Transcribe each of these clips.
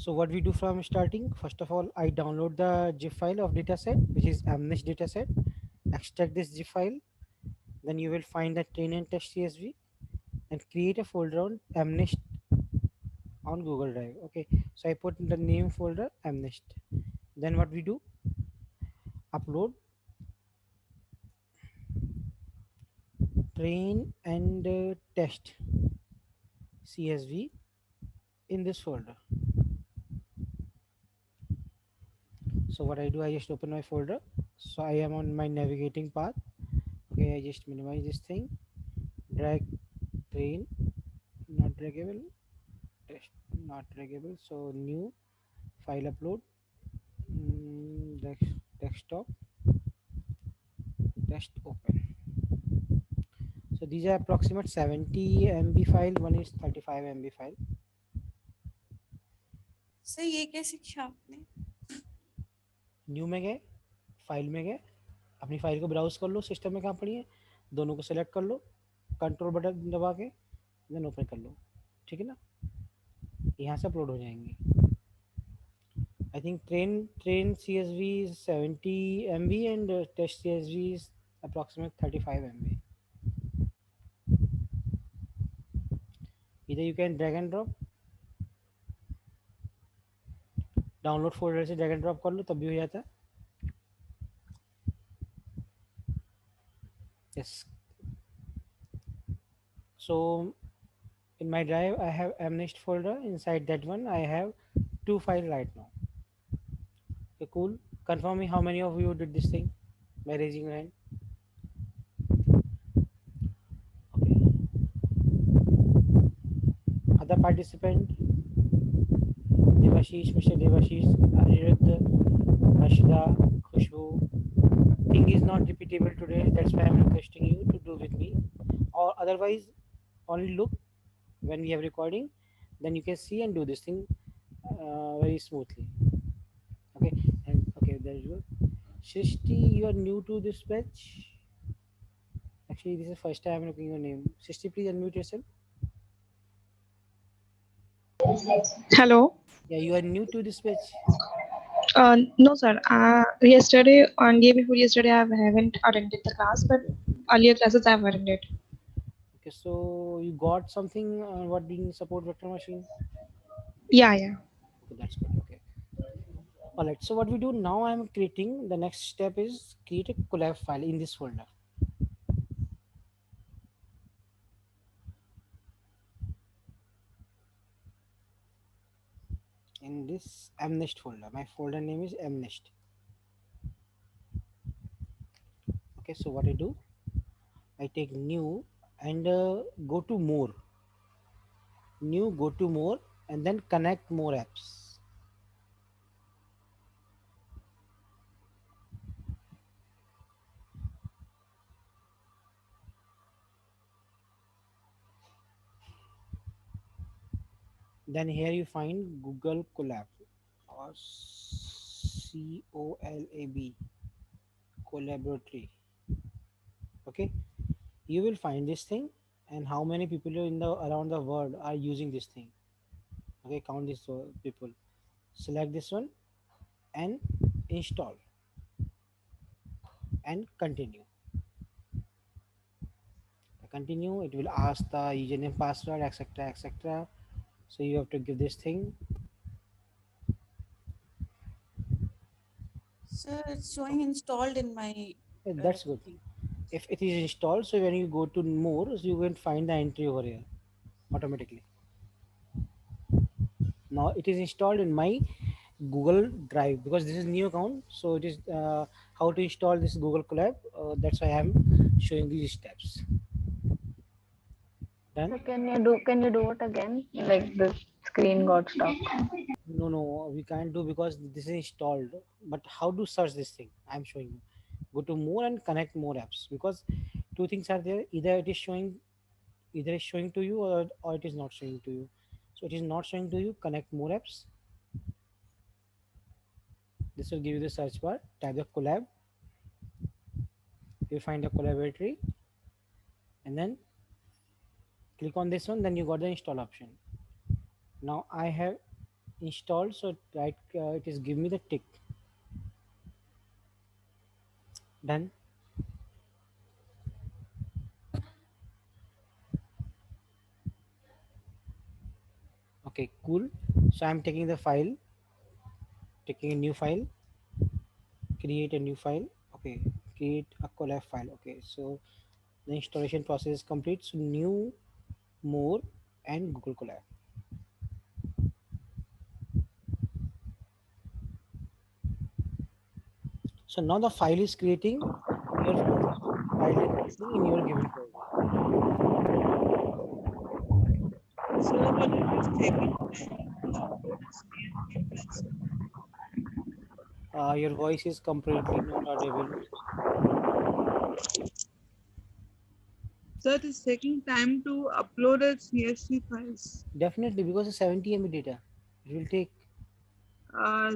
So what we do from starting, first of all, I download the zip file of dataset, which is Amnest dataset, extract this zip file. Then you will find the train and test CSV and create a folder on Amnest on Google Drive. Okay, so I put in the name folder Amnest. Then what we do, upload train and test CSV in this folder. So what I do, I just open my folder. So I am on my navigating path. Okay, I just minimize this thing, drag train, not draggable, test, not draggable. So new file upload, desktop, test open. So these are approximate 70 MB file, one is 35 MB file. Sir ये कैसे किया आपने? New में गए, file में गए, अपनी file को ब्राउज कर लो, सिस्टम में कहाँ पड़ी है, दोनों को सेलेक्ट कर लो, कंट्रोल बटन दबा के देन ओपन कर लो, ठीक है ना, यहाँ से अपलोड हो जाएंगे. I think train C S V is 70 MB and test C S V is approximate 35 MB. इधर you can drag and drop, download folder से ड्रैग एंड ड्रॉप कर लो तब भी हो जाता है. Yes. So in my drive I have Amnest folder. Inside that one I have two files right now. Okay, cool. Confirm me how many of you did this thing by raising your hand. Okay. Other participant, Devashish, Mr. Devashish, Anirudh, Ashda, Khushbu. Thing is not repeatable today. That's why I'm requesting you to do with me. Or otherwise, only look when we have recording. Then you can see and do this thing very smoothly. Okay. And okay, there you go. Srishti, you are new to this batch. Actually, this is the first time I'm looking your name. Srishti, please unmute yourself. Hello. Yeah, you are new to this batch. No, sir. Yesterday and day before yesterday, I haven't attended the class, but earlier classes I've attended. Okay, so you got something what being support vector machine? Yeah, yeah. Okay, that's good. Okay. All right. So what we do now, I'm creating. The next step is create a collab file in this folder. In this Amnest folder, my folder name is Amnest. Okay. So what I do, I take new and go to more. New, go to more, and then connect more apps. Then here you find Google Colab or COLAB, collaboratory. Okay, you will find this thing and how many people in the around the world are using this thing. Okay, count these people. Select this one and install and continue. Continue. It will ask the username, password, etc., etc. So you have to give this thing. Sir, it's showing installed in my That's good. thing. If it is installed, so when you go to more, so you can find the entry over here automatically. Now it is installed in my Google Drive because this is new account. So it is how to install this Google Colab. That's why I am showing these steps. Done? So can you do it again? Like the screen got stuck. No, no, we can't do because this is installed. But how to search this thing? I'm showing you. Go to more and connect more apps because two things are there. Either it's showing to you or it is not showing to you. So it is not showing to you. Connect more apps. This will give you the search bar. Type the collab. You find a collaboratory and then click on this one. Then you got the install option. Now I have installed, so right, it is give me the tick. Done. Okay, cool. So I'm taking the file, taking a new file, create a new file. Okay, create a collab file. Okay, so the installation process is complete. So new, more, and Google Colab. So now the file is creating. Your file is creating in your given folder. Sir, but it is taking time to upload the CSV file. Your voice is completely not audible. So it is taking time to upload a CSV files. Definitely, because it's 70 MB data. It will take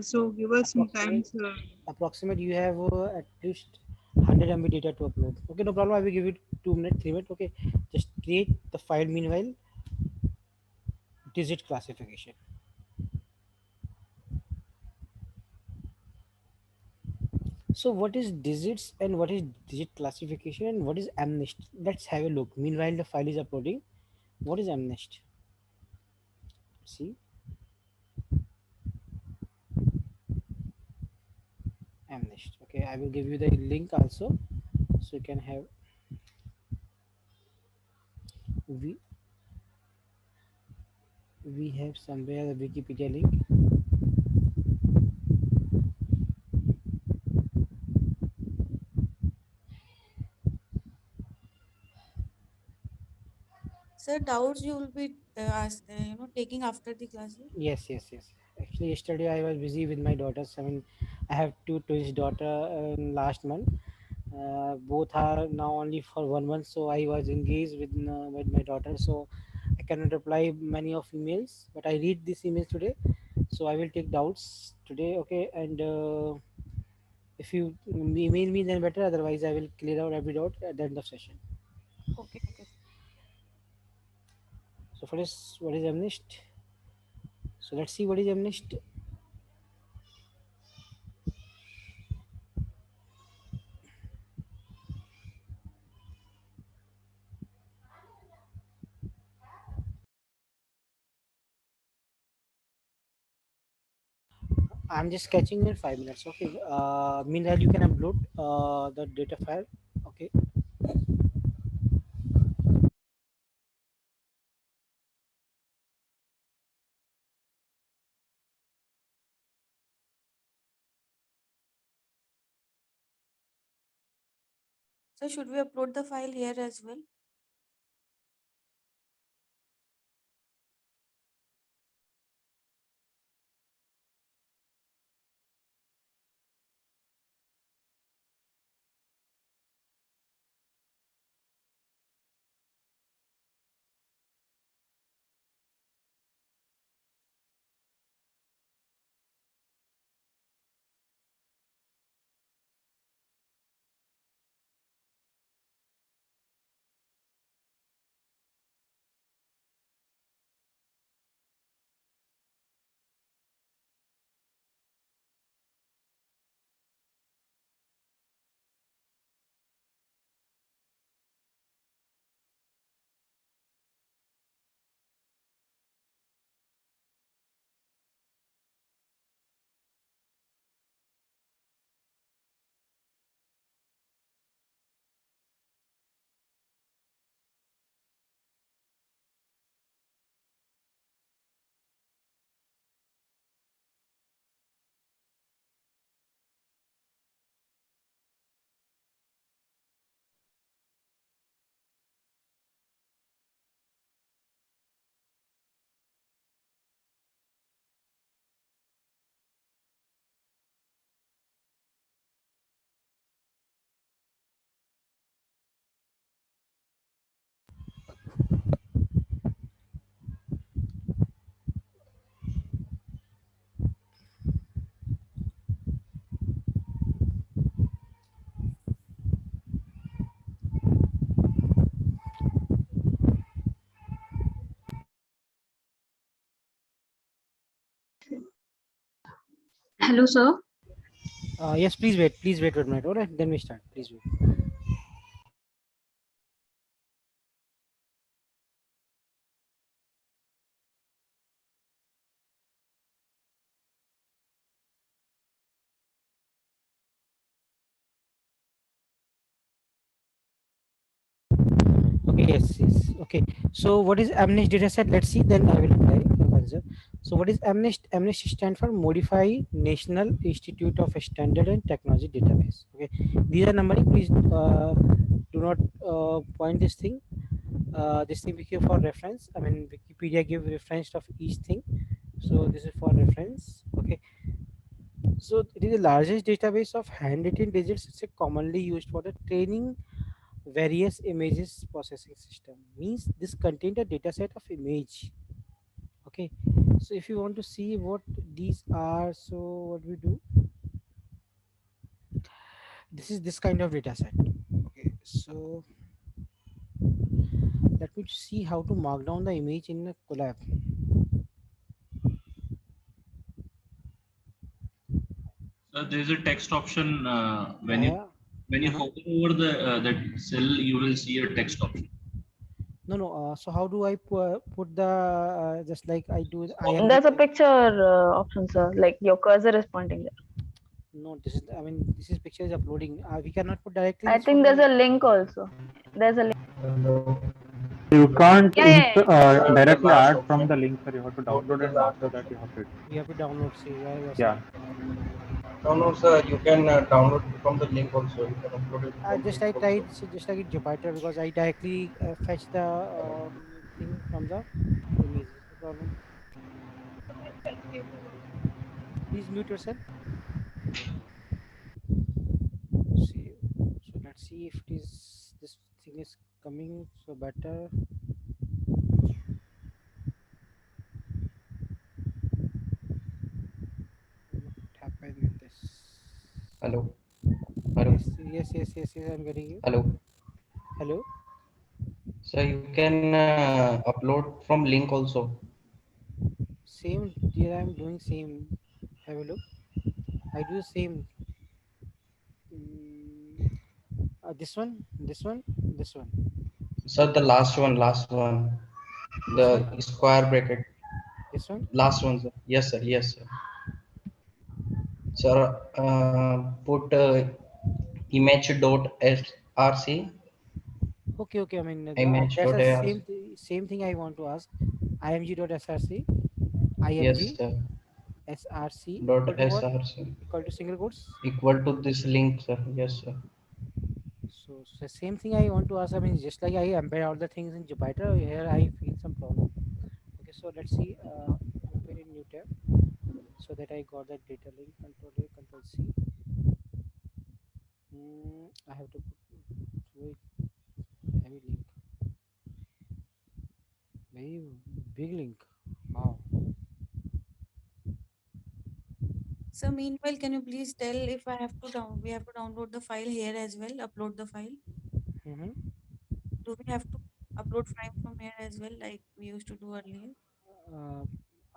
So give us some time, approximate. sir. Approximate, you have at least 100 MB data to upload. Okay, no problem. I will give it 2 minutes, 3 minutes. Okay, just create the file. Meanwhile, digit classification. So, what is digits and what is digit classification and what is amnest? Let's have a look. Meanwhile, the file is uploading. What is amnest? See, amnest. Okay, I will give you the link also, so you can have. We we have somewhere the Wikipedia link. Sir, doubts you will be taking after the classes. Yes, yes, yes. Actually, yesterday I was busy with my daughters. I mean, I have two twins daughter last month. Both are now only for 1 month, so I was engaged with my daughter. So I cannot reply many of emails, but I read these emails today. So I will take doubts today. Okay, and if you email me, then better. Otherwise, I will clear out every doubt at the end of session. Okay. So first, what is amnest? So let's see what is amnest. I'm just sketching in 5 minutes. Okay. Meanwhile, you can upload the data file. Okay. So should we upload the file here as well? Hello, sir. Yes, please wait. Please wait 1 minute. All right, then we start. Please wait. Okay, yes. Okay. So what is Amnest dataset? Let's see. Then I will reply. Answer. So what is Amnest? Amnest stand for Modify National Institute of Standard and Technology Database. Okay. These are numbering. Please do not point this thing. This thing we give for reference. I mean, Wikipedia give reference of each thing. So this is for reference. Okay. So it is the largest database of handwritten digits. It's a commonly used for the training various images processing system. Means this contains a data set of image. Okay. So if you want to see what these are, so what we do, this is this kind of data set. Okay. So let me see how to mark down the image in a collab. So there is a text option Yeah. when you hover over the that cell, you will see a text option. No. So how do I put the just like I do? There's a picture option, sir. Like your cursor is pointing there. No, this is. I mean, this is picture is uploading. We cannot put directly. I think there's a link also. There's a link. You can't Yeah. directly add from the link, sir. You have to download and after that you have to. We have to download. See, yeah. Yeah. No, sir. You can download from the link also. You can upload it. Just I tried just like in Jupyter because I directly fetch the thing from the image. No problem. Please mute yourself. See, so let's see if it is this thing is coming. So better. What happened with this? Hello. Yes. I'm getting you. Hello. So you can upload from link also. Same. Here I'm doing same. Have a look. I do the same. This one. Sir, the last one. The square bracket. This one. Last one, sir. Yes, sir. Sir, put image.src. Okay. I mean, Image that's dot the ARC. same thing I want to ask. img.src, Yes, img sir. src Dot equal to what? src. Equal to single quotes. Equal to this link, sir. Yes, sir. So the same thing I want to ask. I mean, just like I embed all the things in Jupyter, here I feel some problem. Okay, so let's see. Open a new tab so that I got that data link. Control A, Control C. I have to put heavy link. Very big link. Wow. So meanwhile, can you please tell if I have to we have to download the file here as well, upload the file? Do we have to upload file from here as well, like we used to do earlier?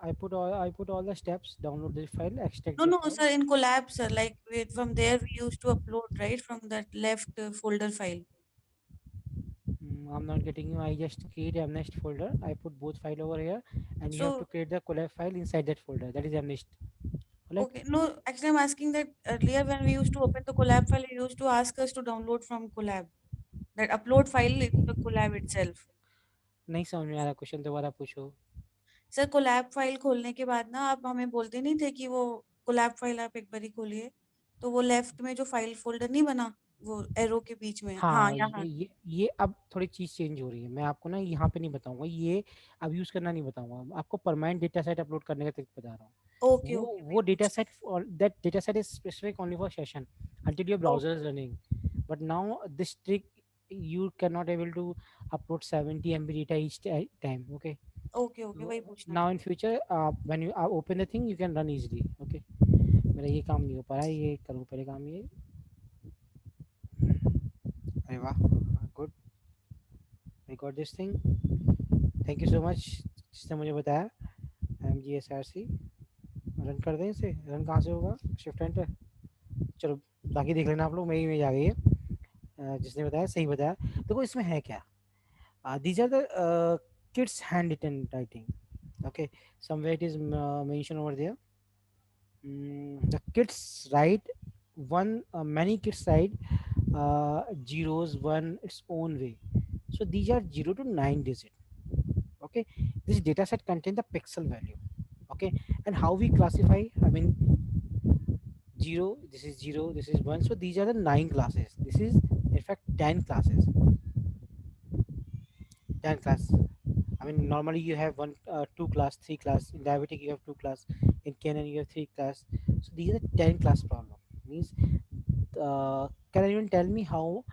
I put all the steps. Download the file, extract No, the no, file. sir. In Collab, sir, like from there we used to upload right from that left folder file. I'm not getting you. I just create Amnest folder. I put both file over here, and you have to So create the collab file inside that folder. That is Amnest. okay, no, actually I'm asking that earlier when we used to open the Collab file, it used to ask us to download from Collab. That upload file in the Collab itself. नहीं समझ में आ रहा question दोबारा पूछो sir collab file खोलने के बाद ना आप हमें बोलते नहीं थे कि वो कोलैब फाइल आप एक बारी खोलिए तो वो लेफ्ट में जो फाइल फोल्डर नहीं बना वो एरो के बीच में हाँ हाँ यहाँ ये अब थोड़ी चीज़ चेंज हो रही है मैं आपको ना यहाँ पे नहीं बताऊंगा ये अब यूज़ करना नहीं बताऊंगा आपको परमानेंट डेटा सेट अपलोड करने का तरीका बता रहा हूँ ओके वो data set that data set is specific only for session until your browser is running but now this trick you cannot able to upload 70 MB data each time okay okay वही पूछना now in future when you open the thing you can run easily okay मेरा ये काम नहीं हो पा रहा है ये करूँ पहले काम ये अरे वाह good I got this thing thank you so much जिसने मुझे बताया MGSRC रन कर दें इसे, रन कहाँ से होगा, शिफ्ट एंटर, चलो बाकी देख लेना आप लोग, मेरी इमेज आ गई है, जिसने बताया सही बताया। देखो इसमें है क्या, these are the kids handwritten writing, okay, somewhere it is mentioned over there. The kids write many kids write zeros one its own way, so these are 0 to 9 digit, okay. This data set contain the pixel value, okay, and how we classify, I mean 0, this is 0, this is 1, so these are the 9 classes, this is in fact 10 classes, 10 class. I mean, normally you have two class, three class. In diabetic, you have two class. In Canon, you have three class. So these are 10 class problem. Means, can anyone tell me how,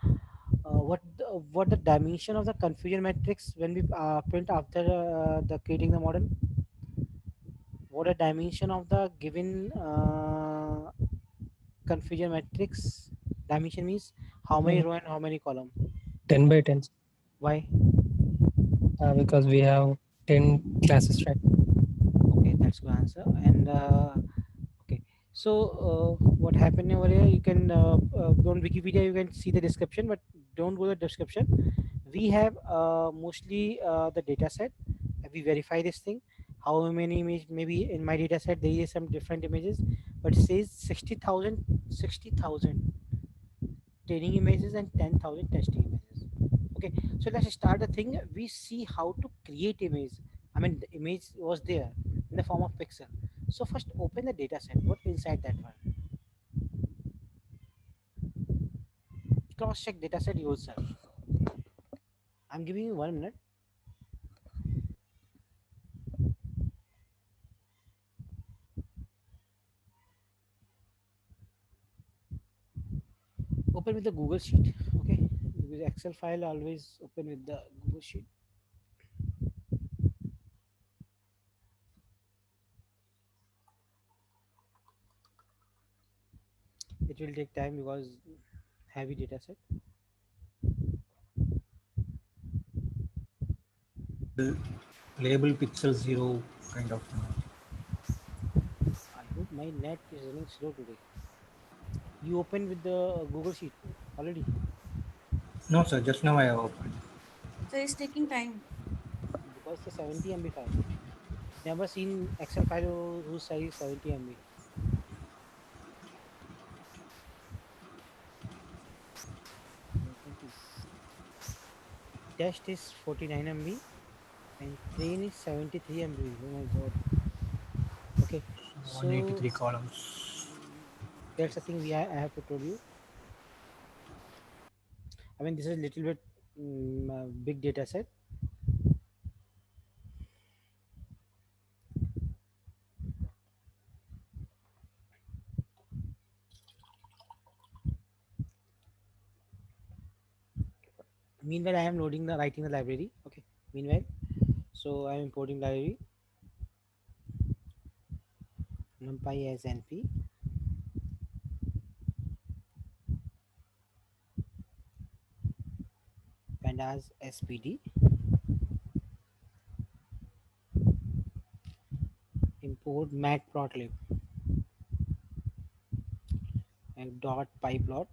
what the dimension of the confusion matrix when we print after the creating the model? What the dimension of the given confusion matrix? Dimension means how many row and how many column? 10 by 10. Why? Because we have 10 classes, right? Okay, that's good answer. And okay, so what happened over here, you can on Wikipedia you can see the description, but don't go to the description. We have mostly the data set. We verify this thing, how many image, maybe in my data set there is some different images, but it says 60,000 training images and 10,000 testing images. Okay, so let's start the thing. We see how to create image. I mean, the image was there in the form of pixel. So first open the data set. What inside that one? Cross check data set yourself. I'm giving you 1 minute. Open with the Google Sheet. Okay, because Excel file always open with the Google Sheet. It will take time because heavy data set. Label pixel 0 kind of. I hope my net is running slow today. You open with the Google Sheet already? No, sir. Just now I have opened. So it's taking time. Because the 70 MB file. Never seen Excel file whose size is 70 MB. Test is 49 MB and train is 73 MB. Oh my god. Okay, so 183 columns. that's the thing I have to tell you. I mean, this is a little bit big data set. Meanwhile, I am loading the writing the library. Okay, meanwhile, so I am importing library numpy as np, pandas spd, import matplotlib and dot pyplot,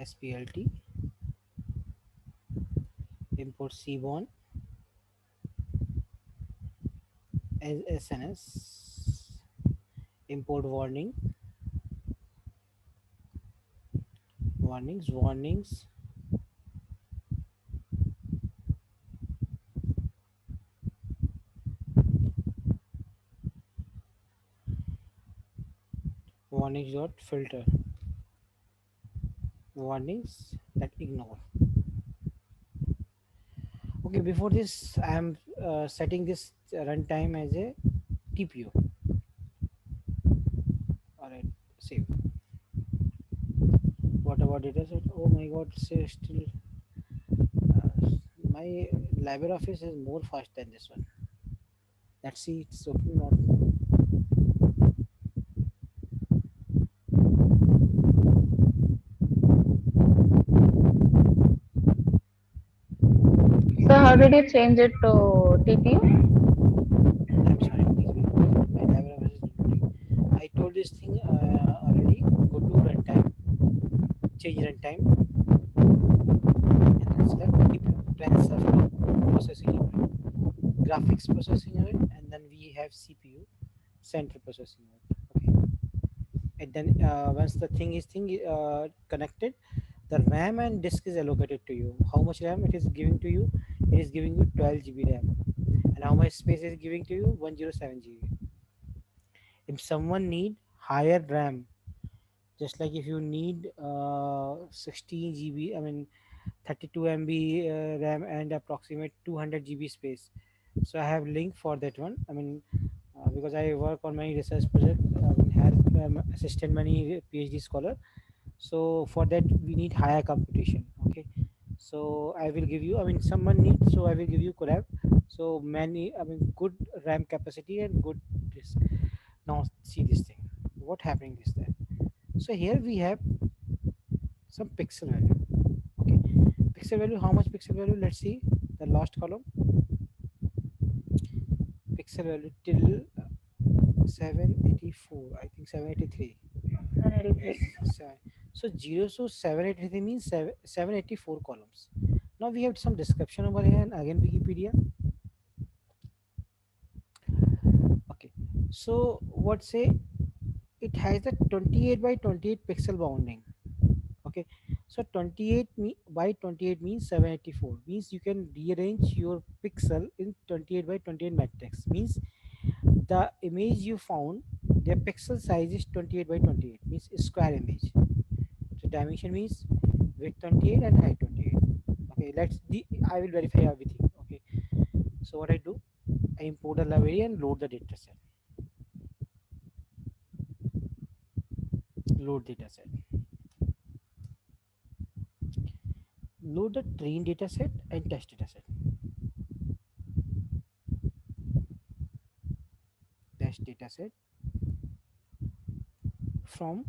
splt, import cbon as sns, import warnings, warnings dot filter, warnings that ignore. Okay, before this I am setting this runtime as a TPO. All right, save. What about data set? Oh my god, say still my LibreOffice is more fast than this one. Let's see, it's opening or So how did you change it to CPU? I'm sorry, please wait. My driver is loading. I told this thing already. Go to runtime, change runtime, and then select Tensor processing unit, graphics processing unit, and then we have CPU, central processing unit. Okay, and then once the thing is connected, the RAM and disk is allocated to you. How much RAM it is giving to you? It is giving you 12 GB RAM. And how much space is giving to you? 107 GB. If someone need higher RAM, just like if you need 16 GB, I mean 32 MB RAM and approximate 200 GB space. So I have link for that one. I mean because I work on many research project, have assistant many PhD scholar. So for that we need higher computation. Okay, so I will give you, I mean someone needs, so I will give you collab. So many, I mean good RAM capacity and good disk. Now see this thing, what happening is that, so here we have some pixel value. Okay, pixel value, how much pixel value? Let's see the last column. Pixel value till 784, I think 783. 783. So 0 to 783 means 784 columns. Now we have some description over here, and again Wikipedia. Okay, so what say, it has a 28 by 28 pixel bounding. Okay, so 28 by 28 means 784, means you can rearrange your pixel in 28 by 28 matrix, means the image you found, their pixel size is 28 by 28, means a square image. So dimension means width 28 and height 28. Okay, I will verify everything. Okay, so what I do, I import a library and load the data set. Load data set. Load the train data set and test data set. Test data set from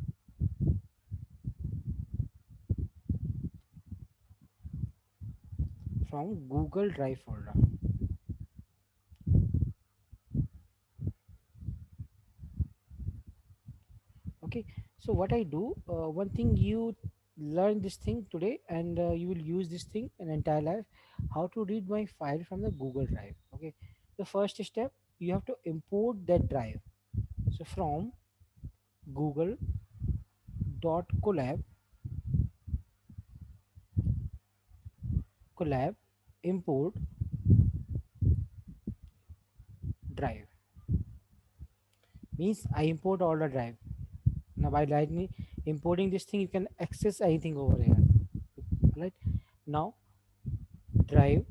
Google Drive folder. Okay, so what I do, one thing you learn this thing today, and you will use this thing in entire life, how to read my file from the Google Drive. Okay, the first step, you have to import that drive. So from google.colab import drive, means I import all the drive. Now by importing this thing, you can access anything over here, right? Now drive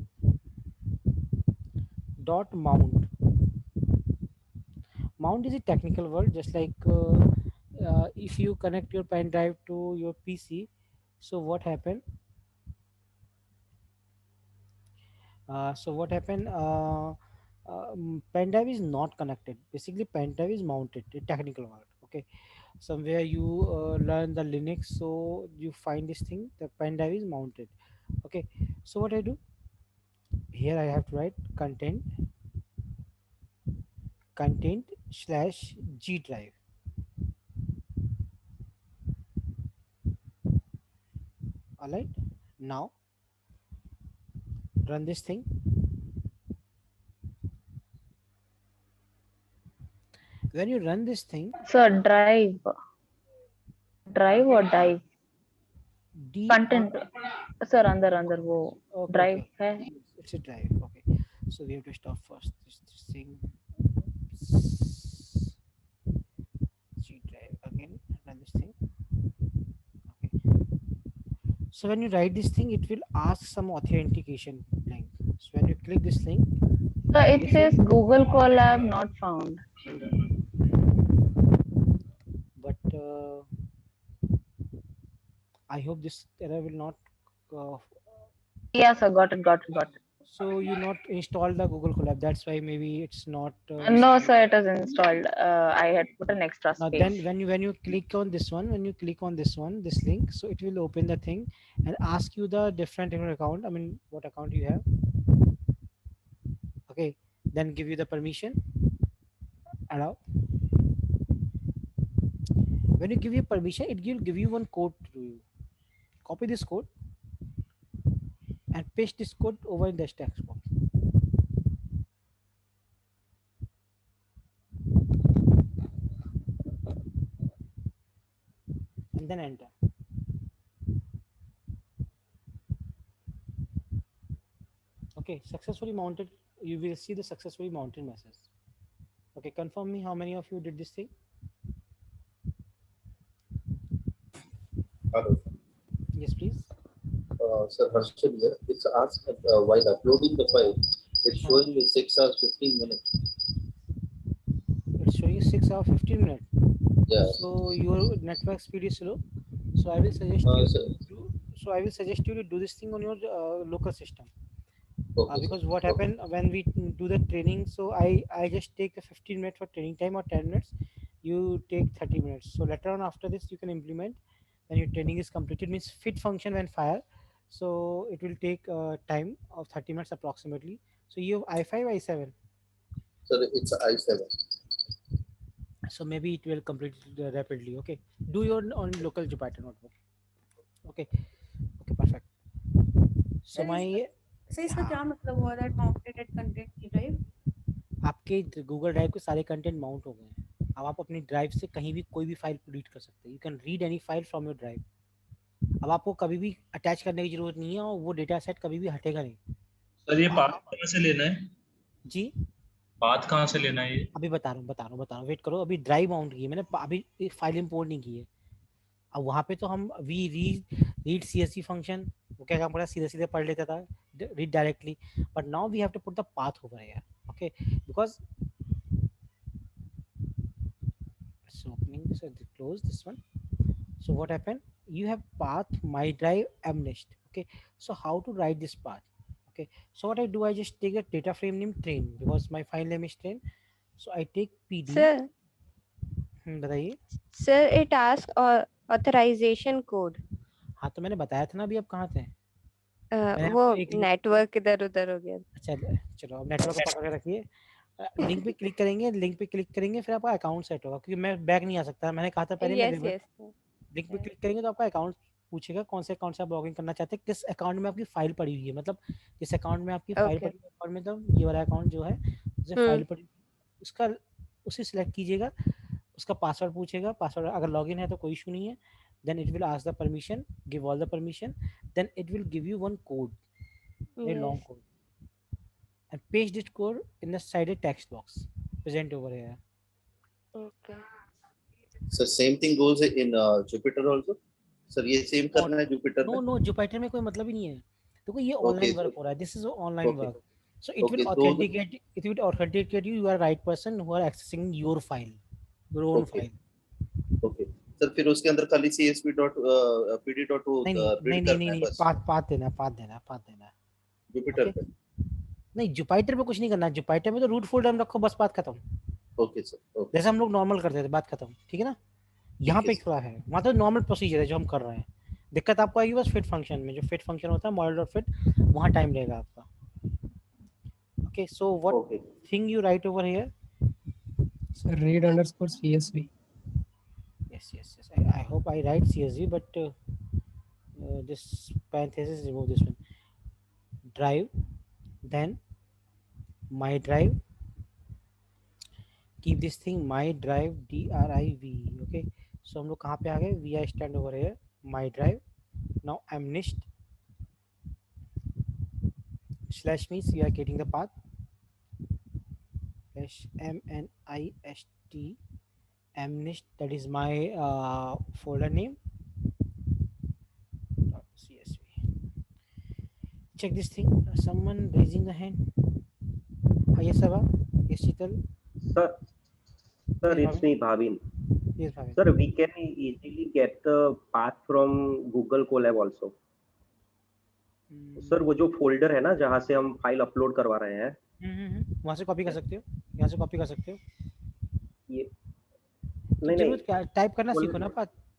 dot mount. Mount is a technical word, just like if you connect your pen drive to your PC, so what happened, pen drive is not connected, basically pen drive is mounted, a technical word. Okay, somewhere you learn the Linux, so you find this thing, the pen drive is mounted. Okay, so what I do, here I have to write content/G drive. All right, now run this thing. When you run this thing, So drive or dive? Content. Sir, under wo okay, drive okay. hai. It's a drive. Okay, so we have to stop first this thing. G drive, again run this thing. Okay, so when you write this thing, it will ask some authentication link. So when you click this link, So it says Google Colab not found. but I hope this error will not Yeah, sir, got it. so you not install the Google Colab, that's why maybe it's not No, sir, it is installed. I had put an extra now space. then when you click on this one, this link, so it will open the thing and ask you the different account, I mean what account you have. Okay, Okay, then give you the permission. Allow. When you give you permission, it will give you one code to you. Copy this code and paste this code over in the text box. And then enter. Okay, successfully mounted. You will see the successfully mounted message. Okay, confirm me how many of you did this thing. Hello. Yes, please. Sir Harshal here. It's asked while uploading the file, it's showing me 6 hours 15 minutes. It's showing you 6 hours 15 minutes. Yeah. So your network speed is slow. So I will suggest you to do this thing on your local system. Okay, Because what happened when we do the training, so I just take the 15 minutes for training time or 10 minutes. You take 30 minutes. So later on after this you can implement when your training is completed. Means fit function when fire. So it will take time of 30 minutes approximately. So you have i5, i7. So it's i7. So maybe it will complete rapidly. Okay, do your on local Jupyter notebook. Okay, perfect. So my sir इसका क्या मतलब हुआ that mounted at content drive? आपके Google drive के सारे content mount हो गए हैं. अब आप अपनी ड्राइव से कहीं भी कोई भी फाइल रीड कर सकते हैं. You can read any file from your drive. अब आपको कभी भी अटैच करने की जरूरत नहीं है और वो डेटा सेट कभी भी हटेगा नहीं. सर ये पाथ कहाँ से लेना है? जी पाथ कहाँ से लेना है ये? अभी बता रहा हूँ. वेट करो. अभी ड्राइव माउंट की है मैंने, अभी फाइल इंपोर्ट नहीं की है. अब वहाँ पे तो हम वी रीड CSV फंक्शन वो क्या काम कर रहा है, सीधे पढ़ लेता था read directly. But now we have to put the path over here. Okay, because so opening this and close this one. So what happened, you have path my drive mnist. Okay, so how to write this path? Okay, so what I do, I just take a data frame name train because my file name is train. So I take pd. Sir, बताइए. Sir, it asks authorization code. हाँ तो मैंने बताया था ना अभी. आप कहाँ थे? वो नेटवर्क इधर उधर हो गया. अच्छा चलो अब नेटवर्क को पकड़ के रखिए. लिंक पे क्लिक करेंगे फिर आपका अकाउंट सेट होगा. क्योंकि मैं बैक नहीं आ सकता. मैंने कहा था पहले yes. लिंक पे क्लिक करेंगे तो आपका अकाउंट पूछेगा कौन से अकाउंट से आप लॉगिन करना चाहते हैं, किस अकाउंट में आपकी फाइल पड़ी हुई है. मतलब जिस अकाउंट में आपकी फाइल पड़ी हुई है, मतलब ये वाला अकाउंट जो है जिसमें फाइल पड़ी उसका उसे सिलेक्ट कीजिएगा. उसका पासवर्ड पूछेगा. पासवर्ड अगर लॉगिन है तो कोई इशू नहीं है. Then it will ask the permission, give all the permission, then it will give you one code, a long code, and paste this code in the sided text box present over here. Okay. So same thing goes in Jupyter also. Sir ये same करना है Jupyter में? No, Jupyter में कोई मतलब ही नहीं है. देखो ये ऑनलाइन वर्क हो रहा है. This is online work. So it will authenticate you. You are right person who are accessing your file, your own file. Okay. Sir फिर उसके अंदर खाली csv.pd प्रिंट करना है बस. पाथ देना जुपिटर पे नहीं, जुपाइटर पे कुछ नहीं करना. जुपाइटर में तो रूट फोल्डर में रखो, बस बात खत्म. Okay sir. जैसे हम लोग नॉर्मल करते थे, बात खत्म. ठीक है ना. यहाँ पे थोड़ा है, वहाँ तो नॉर्मल प्रोसीजर है जो हम कर रहे हैं. दिक्कत आपको आएगी बस फिट फंक्शन में. जो फिट फंक्शन होता है model.fit, वहाँ टाइम लगेगा आपका. Okay, so what thing you right over here? read_CSV. Yes. I hope I write CSV, but this parenthesis, remove this one. Drive, then my drive. Keep this thing my drive, driv. Okay, so हम लोग कहाँ पे आ गए? We are stand over here. My drive. Now mnist / means we are getting the path. /mnist mnist, that is my folder name. .csv. Check this thing. Someone raising the hand. Yes, Sabha. Yes, Chital. Sir, it's me, Bhavin. Yes, Bhavin. Sir, we can easily get the path from Google Colab also. Sir वो जो folder है ना जहाँ से हम file upload करवा रहे हैं, वहाँ से कॉपी कर सकते हो. यहाँ से कॉपी कर सकते हो. ये नहीं क्या टाइप करना सीखो ना.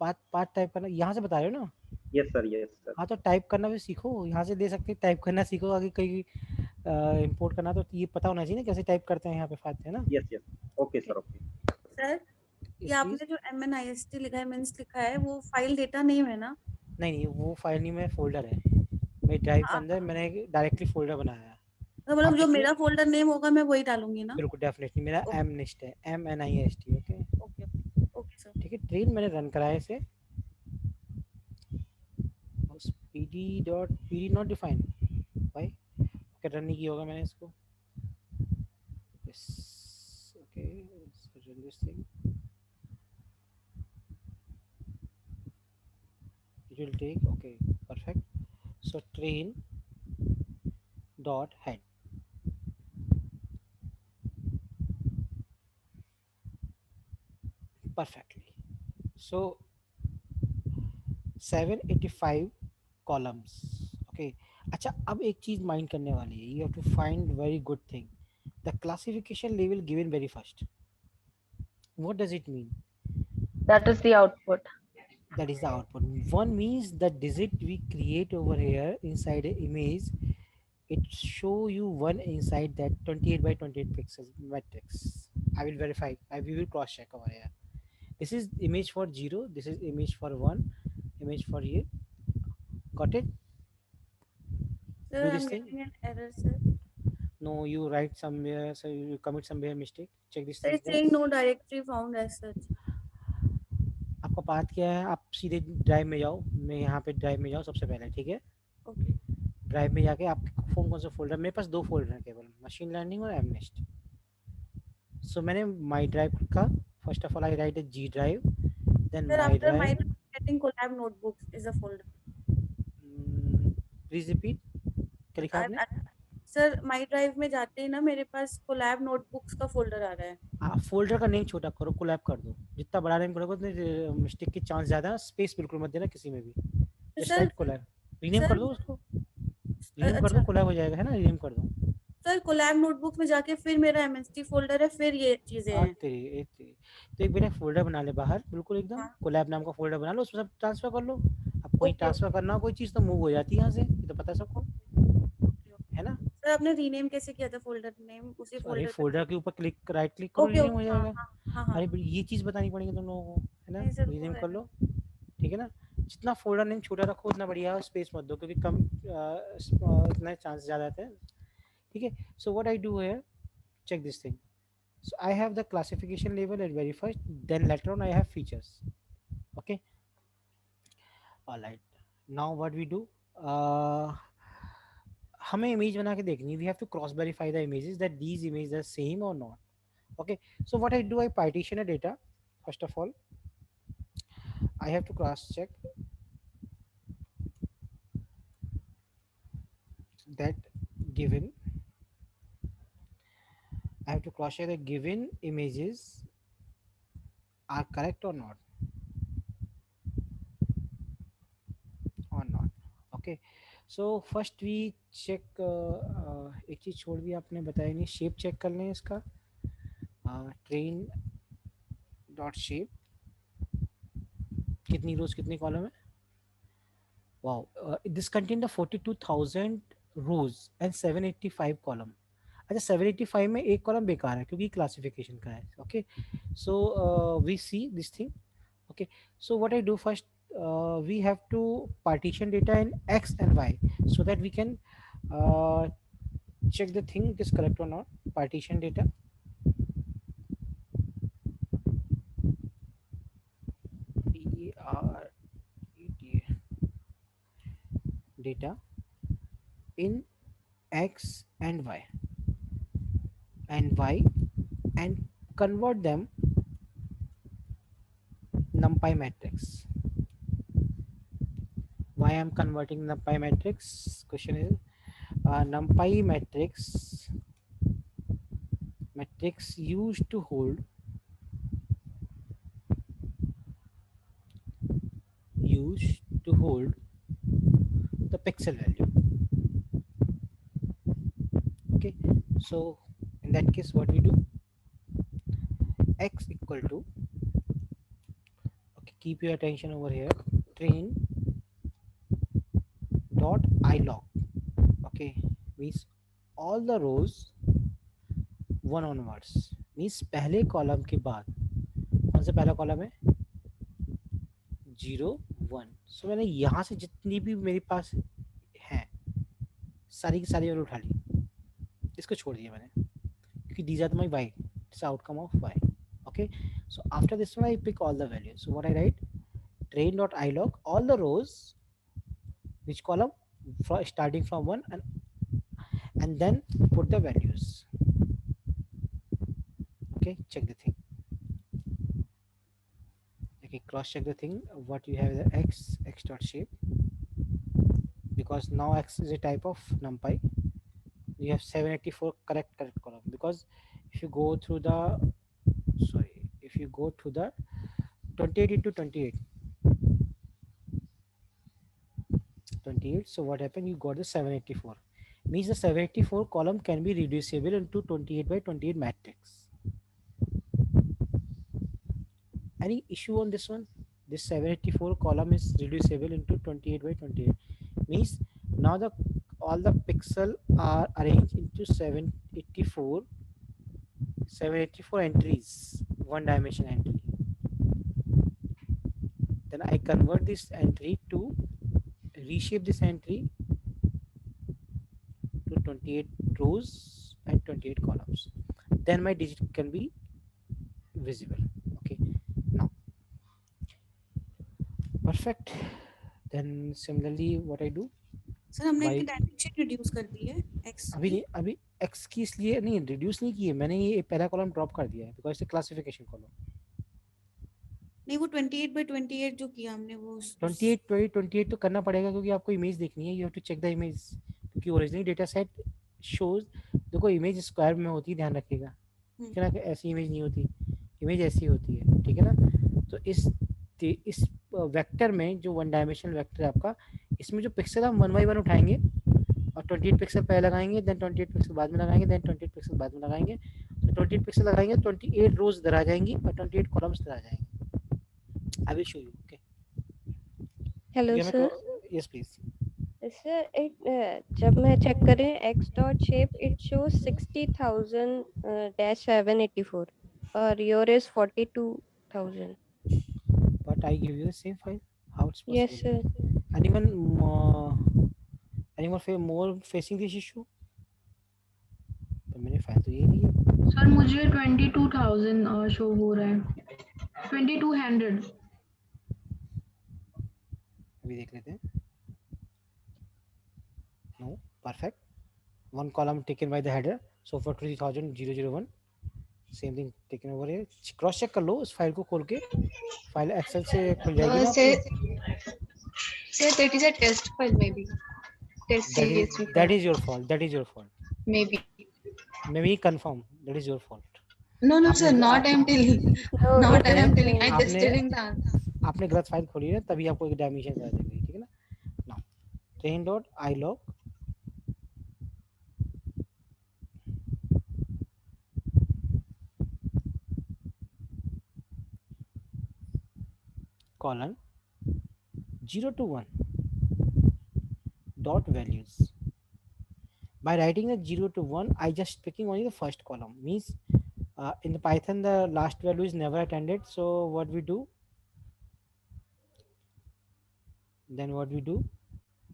पाथ टाइप करना यहाँ से बता रहे हो ना. Yes sir. हाँ तो टाइप करना भी सीखो. यहाँ से दे सकते. टाइप करना सीखो. आगे कहीं इंपोर्ट करना तो ये पता होना चाहिए ना कैसे टाइप करते हैं यहाँ पे फाइल, है ना? Yes, yes. Okay, sir. Okay. Sir ये Yes, आपने please. जो MNIST लिखा है, मीन्स लिखा है, वो फाइल डेटा नेम है ना? नहीं वो फाइल नहीं, मेरा फोल्डर है। मेरे ड्राइव के अंदर मैंने डायरेक्टली फोल्डर बनाया है। तो मतलब आप जो देखिए, मेरा फोल्डर नेम होगा मैं वही डालूंगी ना? बिल्कुल डेफिनेटली मेरा MNIST है, MNIST। Okay okay okay sir. ठीक है। ट्रेन मैंने रन कराया इसे, pd नॉट डिफाइन भाई, ओके रन नहीं किया होगा मैंने इसको। Yes okay, run this thing, it will take, okay perfect. So train dot head, perfectly. So 785 columns, okay. अच्छा अब एक चीज माइंड करने वाली है, you have to find very good thing, the classification level given very first. What does it mean? That is the output. That is the output. One means the digit we create over here inside an image, it show you one inside that 28 by 28 pixels matrix. I will verify, we will cross check over here. This is image for 0, this is image for 1, image for here. Got it? Sir, Do I'm this thing. getting an error, sir. No, you write somewhere, so you commit somewhere mistake. Check this Sir, thing. it's saying no directory found as such. आपका बात क्या है, आप सीधे drive में जाओ, मैं यहाँ पे ड्राइव में जाओ सबसे पहले, ठीक है? ओके ड्राइव में जाके आपके फोन कौन सा फोल्डर, मेरे पास 2 फोल्डर हैं केवल, मशीन लर्निंग और MNIST. सो मैंने माई ड्राइव का, first of all I right G drive, then Sir, my after my drive. getting collab notebooks is a folder. Please repeat, क्या लिखा आपने? सर माई ड्राइव में जाते ही ना मेरे पास कोलैब नोटबुक्स का फोल्डर आ रहा है। आप फोल्डर का नेम छोटा करो, कोलैब कर दो, जितना बड़ा नेम करोगे उतने मिस्टेक की चांस ज्यादा, स्पेस बिल्कुल मत देना किसी में भी, जस्ट राइट कोलैब, रीनेम कर दो उसको, रीनेम कर दो, कोलैब हो जाएगा, है ना, रीनेम कर दो। सर कोलैब नोटबुक्स में जाके फिर मेरा MNIST फोल्डर है, फिर ये चीजें हैं। तेरी तो एक मेरा फोल्डर बना ले बाहर, बिल्कुल एकदम कोलैब नाम का फोल्डर बना लो, उसमें सब ट्रांसफर कर लो। अब कोई ट्रांसफर करना हो कोई चीज तो मूव हो जाती है यहाँ से, ये तो पता सबको, है ना? सर आपने रीनेम कैसे किया था फोल्डर नेम? उसी अरे फोल्डर फोल्डर के ऊपर क्लिक, राइट क्लिक करो, रीनेम हो जाएगा। हाँ अरे ये चीज बतानी पड़ेगी तुम लोगों को, है ना? रीनेम कर लो, ठीक है ना? जितना फोल्डर नेम छोटा रखो उतना बढ़िया है, स्पेस मत दो क्योंकि कम इतना चांस ज्यादा आते हैं, ठीक है? So what I do here, check this thing. So I have the classification label at very first, then later on I have features. Okay, all right. Now what we do, हमें image बना के देखनी, we have to cross verify the images that these images are same or not. Okay, so what I do, I partition a data. First of all I have to cross check that given, I have to cross check that given images are correct or not, okay. So first we check, एक चीज छोड़ दी आपने बताया नहीं, shape check कर लें इसका, train dot shape, कितनी रोज कितनी कॉलम है, wow, this contain the 42,000 rows and 785 column. अच्छा 785 में एक कॉलम बेकार है क्योंकि क्लासिफिकेशन का है, okay. So we see this thing, okay. So what I do first, we have to partition data in X and Y so that we can check the thing is correct or not. Partition data, data in X and Y and convert them NumPy matrix. Why I'm converting NumPy matrix? Question is NumPy matrix used to hold the pixel value. Okay, so in that case what we do, X equal to, okay, keep your attention over here, train dot ilog, okay, means all the rows 1 onwards, means पहले column के बाद कौन सा पहला column है 0 1. सो मैंने यहाँ से जितनी भी मेरे पास हैं सारी की सारी मैंने उठा ली, इसको छोड़ दिया मैंने क्योंकि these are my y, it's outcome of y. Okay, so after this one I pick all the values. So what I write, train.ilog all the rows, which column, starting from 1 and then put the values. Okay, check the thing. Okay, cross check the thing. What you have the x dot shape, because now x is a type of numpy. You have 784 correct column, because if you go through the 28 into 28, so what happened, you got the 784, means the 784 column can be reducible into 28 by 28 matrix. Any issue on this one? This 784 column is reducible into 28 by 28, means now all the pixel are arranged into 784 entries, one dimension entry. Then I convert this entry to reshape this entry to 28 rows and 28 columns. Then my digit can be visible. Okay, now perfect. Then similarly what I do, sir हमने इसकी dimension reduce कर दी है x अभी x की इसलिए नहीं reduce नहीं की है मैंने, ये पहला कॉलम ड्रॉप कर दिया है बिकॉज़ इट्स क्लासिफिकेशन कॉलम. नहीं वो 28 by 28 जो किया हमने वो 28 तो करना पड़ेगा क्योंकि आपको इमेज देखनी है, you have to check the image, क्योंकि ओरिजिनल डेटा सेट शोज, देखो इमेज स्क्वायर में होती है, ध्यान रखिएगा ठीक है ना, ऐसी इमेज नहीं होती, इमेज ऐसी होती है ठीक है ना. तो इस वेक्टर में जो वन डायमेंशनल वेक्टर है आपका, इसमें जो पिक्सल हम 1 by 1 उठाएंगे और 28 पिक्सल पहले लगाएंगे, देन 28 पिक्सल बाद में लगाएंगे, देन 28 पिक्सल बाद में लगाएंगे. तो 28 पिक्सल लगाएंगे 28 रोज इधर आ जाएंगी और 28 कॉलम्स इधर आ जाएंगे. I will show you. Okay. Hello sir. Yes please. Sir, जब मैं चेक कर रही हूँ x dot shape, it shows 60,000-784 और your is 42,000. But I give you the same file. How it's possible? Yes sir. Anyone more facing this issue? तो मेरी file तो ये नहीं है. सर मुझे 22,000 शो हो रहा है, 2200. अभी देख लेते हैं. No, perfect. One column taken by the header. So for 30,001, same thing taken over here. Cross check कर लो उस फाइल को खोल के, फाइल एक्सेल से खुल जाएगी ना. Sir, that is a test file maybe. Test series. That is your fault. Maybe confirm. That is your fault. No sir, not I am telling. Not I am telling. I just telling the answer. आपने गलत file खोली है तभी आपको एक dimension कर देगी ठीक है ना. Now train.ilog colon 0 to 1 dot values. By writing the 0 to 1, I just picking only the first column, means in the Python the last value is never attended. So what we do,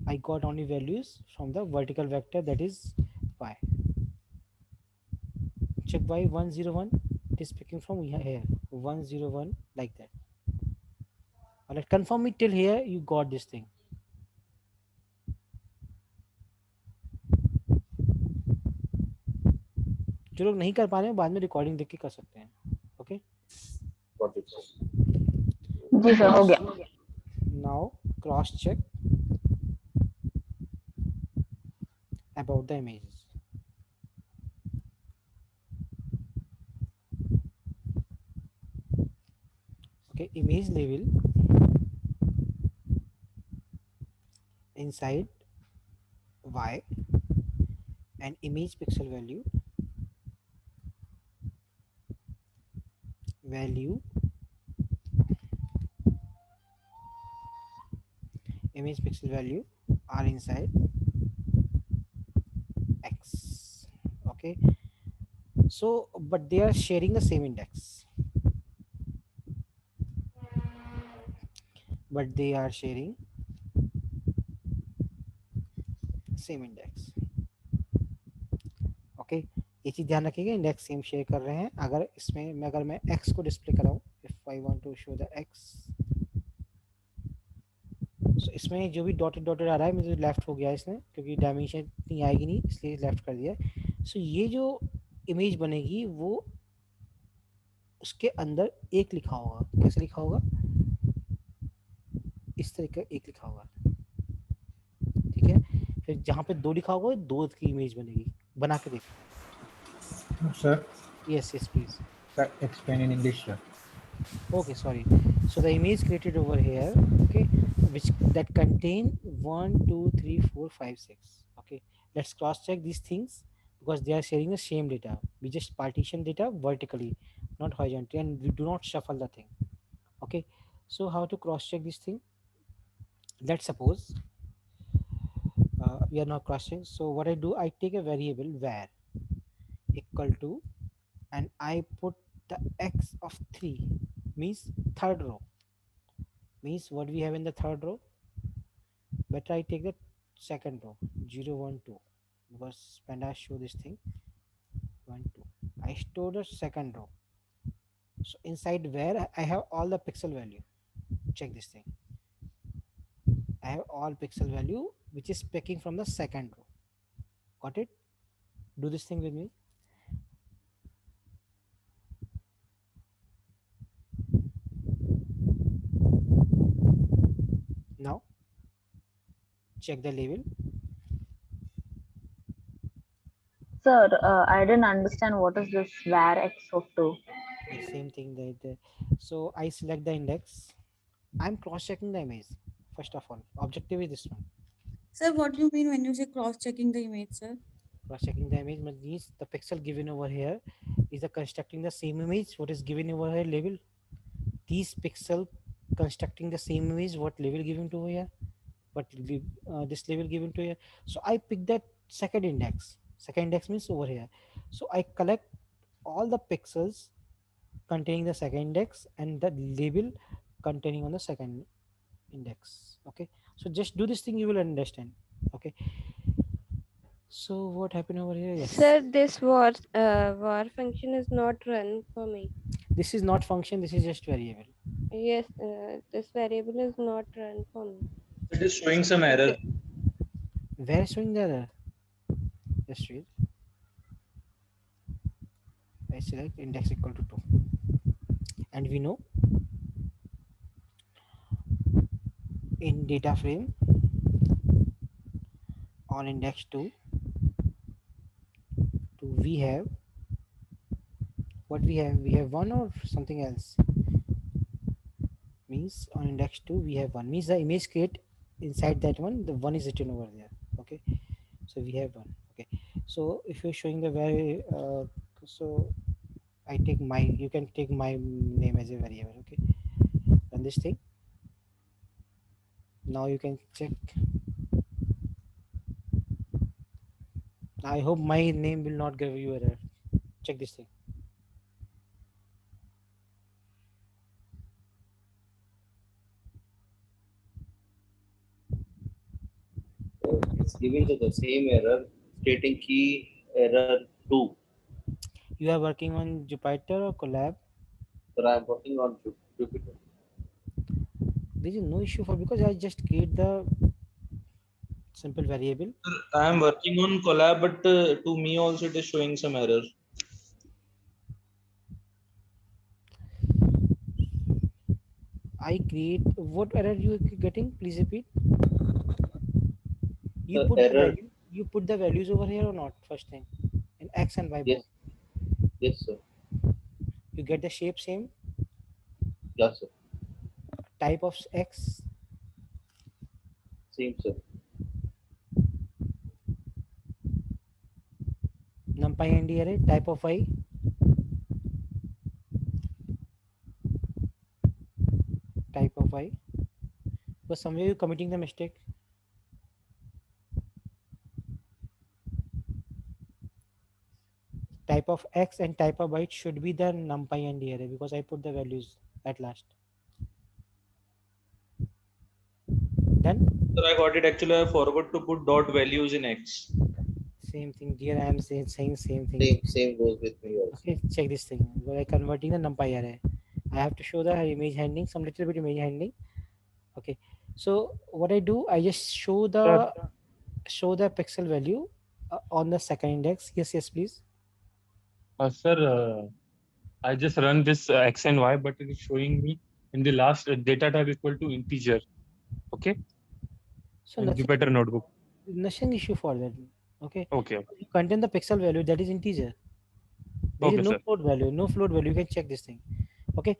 I got only values from the vertical vector, that is y. Check y 101, it is picking from here 101 like that. Alright, confirm me till here you got this thing. जो लोग नहीं कर पा रहे हैं बाद में recording देख के कर सकते हैं. ओके जी सर हो गया. Now cross check about the images. Okay, image label inside y and image pixel value image pixel value are inside x. Okay, so but they are sharing the same index, but they are sharing same index. Okay, ये चीज ध्यान रखिएगा, index same share कर रहे हैं. अगर इसमें मैं अगर मैं x को डिस्प्ले कराऊं, if I want to show the x, so इसमें जो भी डॉटेड डॉटेड आ रहा है मुझे लेफ्ट हो गया इसने, क्योंकि डायमेंशन इतनी आएगी नहीं इसलिए लेफ्ट कर दिया. सो ये जो इमेज बनेगी वो उसके अंदर एक लिखा होगा. कैसे लिखा होगा? इस तरीके का एक लिखा होगा. ठीक है, फिर जहाँ पे दो लिखा होगा दो की इमेज बनेगी. बना के देखो. Sir, Yes, yes, please. sir, explain in English, sir. Okay, sorry. So the image created over here, okay, which that contain 1 2 3 4 5 6. Okay, let's cross check these things because they are sharing the same data. We just partition data vertically, not horizontally, and we do not shuffle the thing. Okay, so how to cross check this thing? Let's suppose we are not cross checking. So what I do, I take a variable var equal to, and I put the x of 3, means third row, means what we have in the third row. Better I take the second row, 0 1 2, because when I show this thing 1 2, I store the second row. So inside where I have all the pixel value. Check this thing, I have all pixel value which is picking from the second row. Got it? Do this thing with me. Now check the label. Sir, I didn't understand what is this var x of 2. The same thing that so I select the index. I'm cross checking the image. First of all, objective is this one. Sir, what do you mean when you say cross-checking the image, sir? Cross checking the image means the pixel given over here is the constructing the same image what is given over here label. These pixel constructing the same image what label given to over here, what this label given to here. So I pick that second index. Second index means over here. So I collect all the pixels containing the second index and the label containing on the second index. Okay, so just do this thing, you will understand. Okay, so what happened over here? Yes. Sir, this var function is not run for me. This is not function, this is just variable. Yes, this variable is not run for me. It is showing some error. Where is showing the error? Just read. I select index equal to 2. And we know in data frame on index 2 we have what we have 1 or something else. Means on index 2 we have 1, means the image create inside that one, the 1 is written over there. Okay, so we have 1. Okay, so if you're showing the very so I take my, you can take my name as a variable. Okay, run this thing. Now you can check. I hope my name will not give you error. Check this thing. It's giving to the same error, stating key error 2. You are working on Jupyter or Colab? But I'm working on Jupyter. There is no issue for, because I just create the simple variable. I am working on Colab, but to me also it is showing some error. I create, what error you are getting? Please repeat. You The put error. the value, you put the values over here or not? First thing, in X and Y both. Yes. Yes, sir. You get the shape same. Yes, sir. Type of X. Same, sir. NumPy ND array. Type of Y. Type of Y. But somewhere you're committing the mistake. type of x and type of byte should be the numpy and the array, because I put the values at last. Done? Sir, I got it. Actually, I forgot to put dot values in X. Same thing here. I am saying same thing. Same goes with me also. Okay, check this thing. By converting the numpy array, I have to show the image handling, some little bit image handling. Okay, so what I do, I just show the pixel value on the second index. Yes, please. Sir, I just run this X and Y, but it is showing me in the last data type equal to integer. Okay. So in nothing, Jupyter notebook. nothing issue for that. Okay. Okay. You contain the pixel value that is integer. There Okay, is no sir. float value. No float value. You can check this thing. Okay.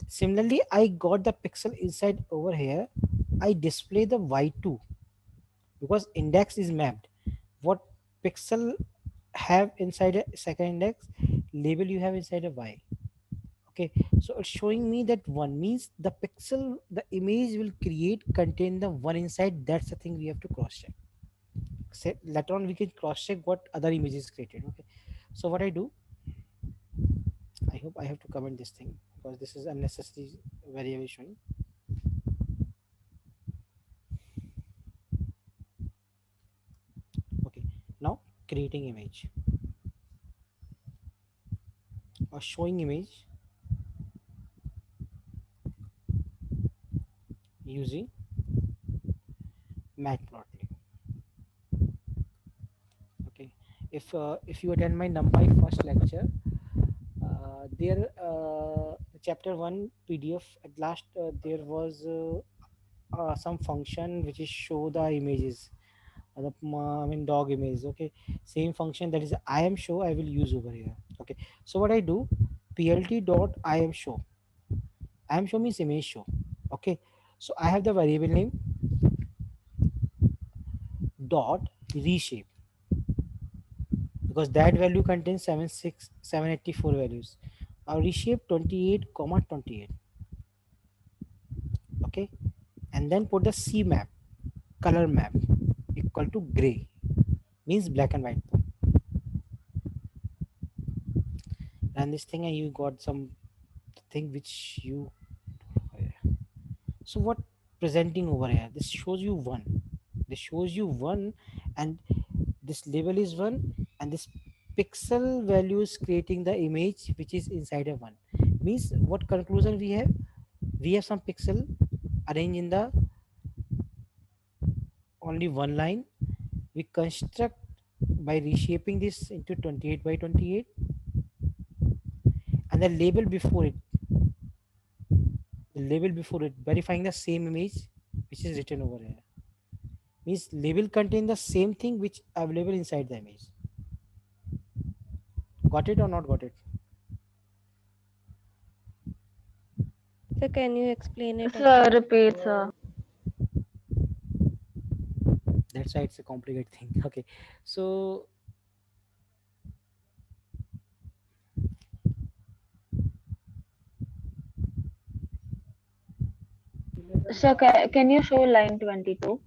Similarly, I got the pixel inside over here. I display the y2 because index is mapped. What pixel have inside a second index, label you have inside a y. Okay, so it's showing me that one means the pixel, the image will create contain the one inside. That's the thing we have to cross check. Say, later on we can cross check what other image is created. Okay, so what I do, I hope I have to comment this thing because this is unnecessary variable showing. Okay, now creating image or showing image using Matplotlib. Okay, if you attend my NumPy first lecture, there chapter 1 PDF at last there was some function which is show the images, I mean dog image. Okay, same function that is I am show I will use over here. Okay, so what I do, plt dot I am show. I am show means image show. Okay, so I have the variable name dot reshape because that value contains 784 values. Reshape 28 comma 28. Okay, and then put the C map, color map equal to gray, means black and white. And this thing, and you got some thing which you, so what presenting over here, this shows you one, this shows you one, and this label is one, and this pixel value is creating the image which is inside a one. Means what conclusion we have? We have some pixel arranged in the only one line. We construct by reshaping this into 28 by 28, and the label before it, verifying the same image which is written over here. Means label contain the same thing which available inside the image. Got it or not got it? So can you explain it? Sir, repeat, sir. That's why it's a complicated thing. Okay, so Sir, can you show line 22?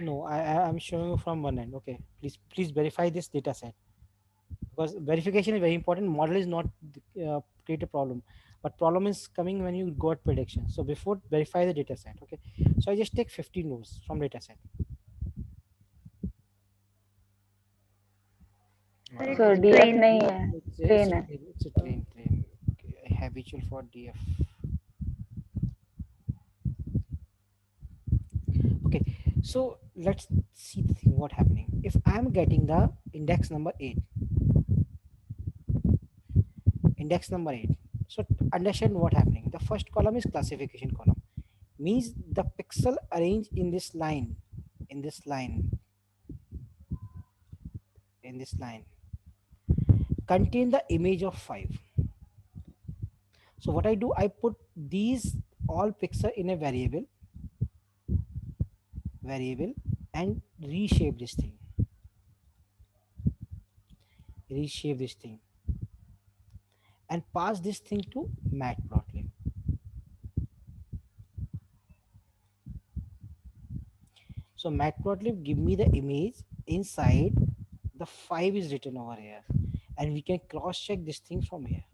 no, I'm showing you from one end. Okay, please verify this data set because verification is very important. Model is not create a problem, but problem is coming when you got prediction. So before verify the data set. Okay, so I just take 15 rows from data set. Sir, DF नहीं है, train है. It's a train. Okay, habitual for DF. Okay, so let's see the thing, what happening. If I'm getting the index number 8, so understand what happening. The first column is classification column, means the pixel arranged in this line, contain the image of 5. So what I do, I put these all pixel in a variable and reshape this thing, and pass this thing to Matplotlib. So Matplotlib give me the image inside the 5 is written over here, and we can cross check this thing from here.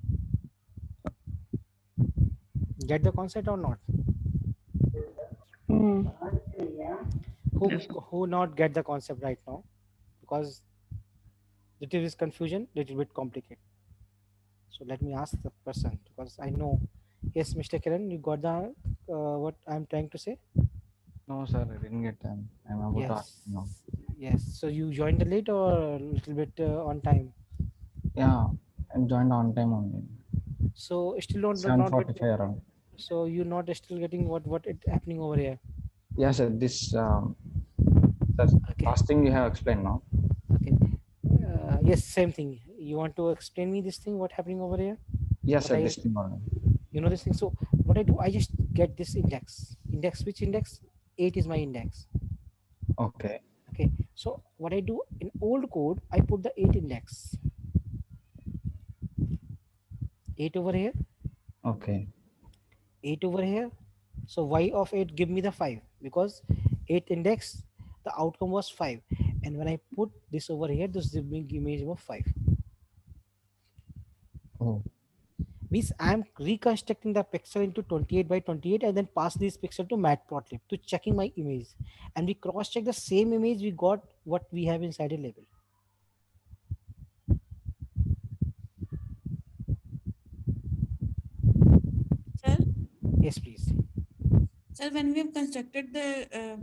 Get the concept or not? Who not get the concept right now? Because little is confusion, little bit complicated. So let me ask the person, because I know. Yes, Mr. Kiran, you got the what I'm trying to say? No, sir, I didn't get time. I'm about to ask Yes. now. Yes. So you joined late or a little bit on time? Yeah, I joined on time only. So still not 7:45 around. So you're not still getting what it happening over here? Yeah, sir. This the last thing you have explained now. Okay. Yes, same thing. You want to explain me this thing? What happening over here? Yes, What sir. I, This thing only. you know this thing. So what I do, I just get this index. Index, which index? 8 is my index. Okay. Okay. So what I do in old code, I put the 8 index. 8 over here. Okay. 8 over here. So y of 8 give me the 5, because 8 index, the outcome was 5. And when I put this over here, this is the image of 5. Oh. Means I'm reconstructing the pixel into 28 by 28 and then pass this pixel to matplotlib to checking my image, and we cross check the same image we got what we have inside a label. Sir? Yes, please. Sir, when we have constructed the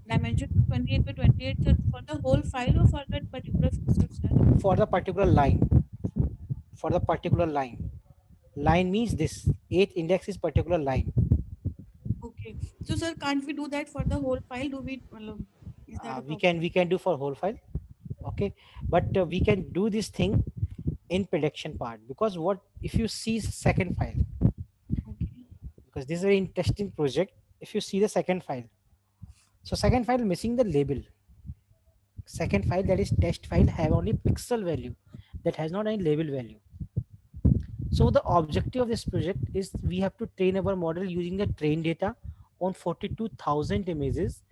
dimension to 28 by 28, sir, for the whole file or for that particular pixel, sir? For the particular line. For the particular line. Line means this 8 index is particular line. Okay. So, sir, can't we do that for the whole file? Do we? Is that a problem? We can do for whole file. Okay, but we can do this thing in prediction part, because what if you see second file? Okay. Because this is a very interesting project. If you see the second file, so second file missing the label. Second file, that is test file, have only pixel value, that has not any label value. So the objective of this project is we have to train our model using the train data on 42,000 images.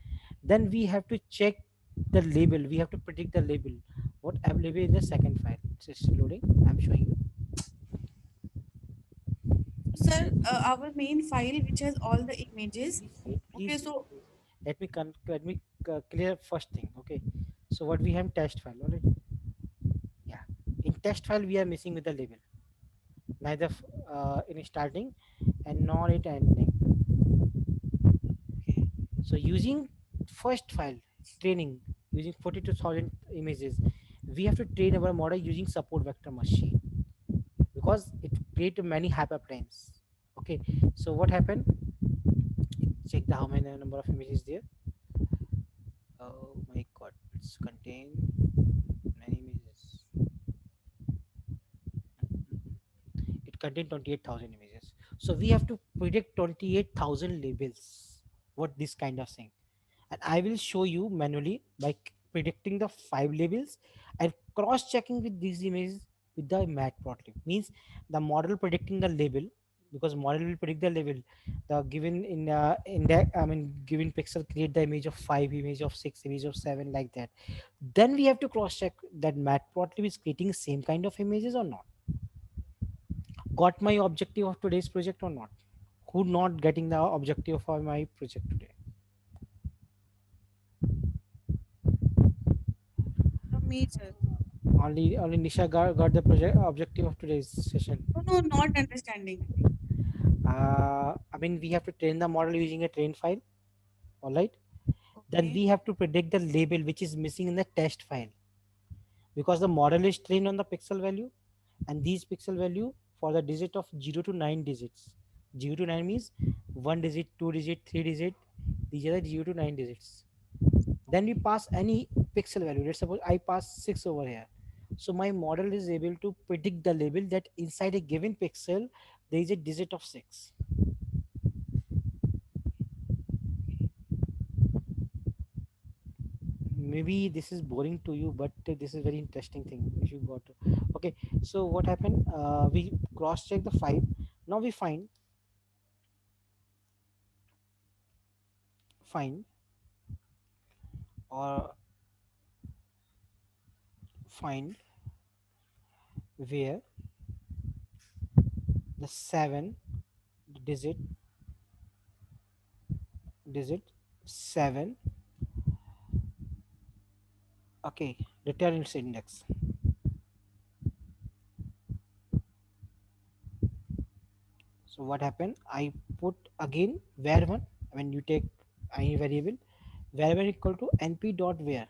Then we have to check the label. We have to predict the label. What available in the second file? It's still loading. I'm showing you. Sir, our main file which has all the images. Okay, so Let me clear first thing. Okay, so what we have test file. All right. Yeah, in test file we are missing with the label. Neither in starting and nor it ending. Okay. So using first file training, using 42,000 images, we have to train our model using support vector machine, because it create many hyperplanes. Okay, so what happened? Check the how many number of images there. Oh my god, it's contain many images. It contains 28,000 images. So we have to predict 28,000 labels. What this kind of thing? And I will show you manually by predicting the 5 labels and cross checking with these images with the matplotlib. Means the model predicting the label, because model will predict the label. The given in that, I mean, given pixel create the image of 5, image of 6, image of 7, like that. Then we have to cross check that matplotlib is creating same kind of images or not. Got my objective of today's project or not? Who not getting the objective for my project today? me, sir. Only Nisha got the project objective of today's session. No, not understanding. I mean, we have to train the model using a train file. All right. Then we have to predict the label which is missing in the test file, because the model is trained on the pixel value, and these pixel value for the digit of 0 to 9 digits. 0 to 9 means 1 digit, 2 digit, 3 digit. These are the 0 to 9 digits. Then we pass any pixel value. Let's suppose I pass 6 over here. So my model is able to predict the label that inside a given pixel there is a digit of 6. Maybe this is boring to you, but this is very interesting thing if you got to. Okay, so what happened? We cross check the 5. Now we find or find where the 7 digit 7, okay, return its index. So what happened, I put again var1. When you take any variable, var1 equal to np dot where.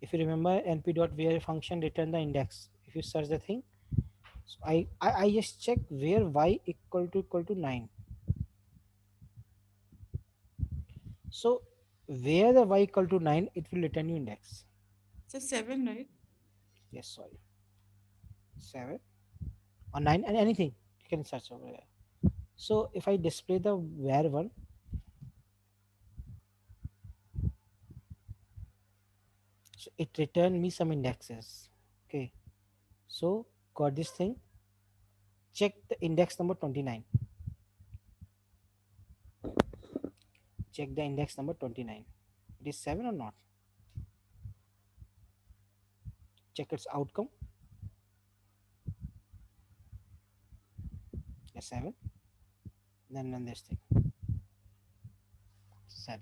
If you remember, np dot where function return the index. If you search the thing, so I just check where y equal to 9. So where the y equal to 9, it will return you index. So 7, right? Yes, sorry, 7 or 9 and anything you can search over there. So if I display the var1, so it returned me some indexes. Okay, so got this thing. Check the index number 29. Check the index number 29. It is 7 or not? Check its outcome. Yes, 7. Then run this thing. 7.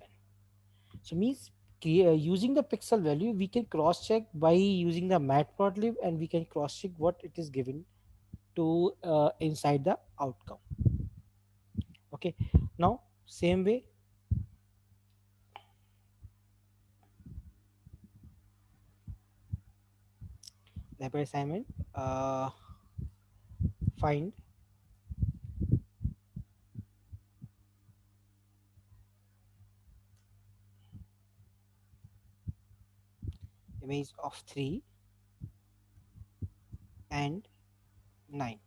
So means using the pixel value, we can cross check by using the matplotlib, and we can cross check what it is given to inside the outcome. Okay, now same way, lab assignment, find image of 3 and 9,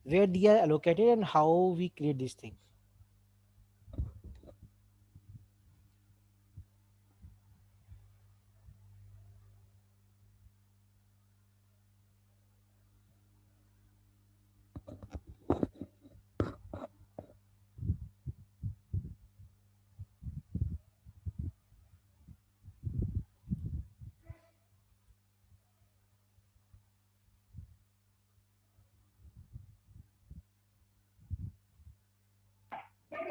where they are allocated and how we create this thing.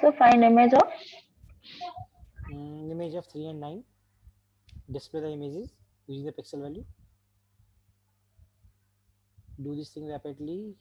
So find image of Image of 3 and 9, display the images using the pixel value. Do this thing rapidly.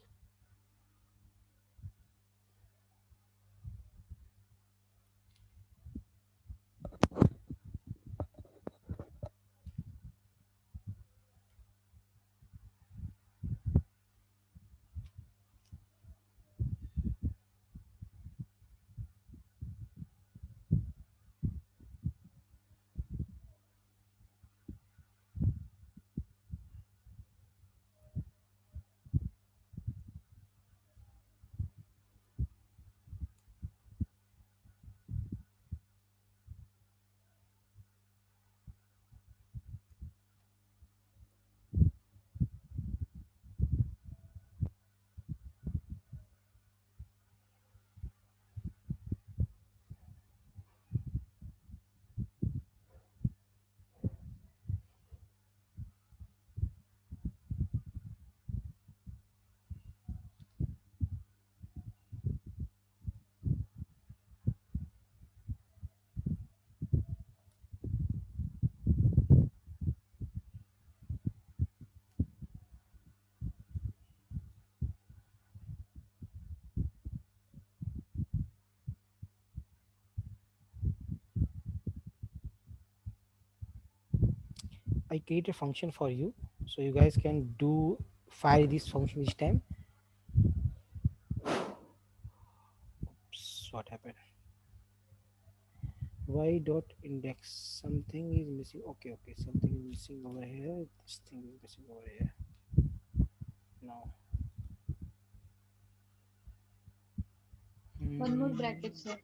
I create a function for you, so you guys can do fire this function each time. Oops, what happened? Y dot index, something is missing. Okay, something is missing over here. This thing is missing over here. Now, One more bracket, sir.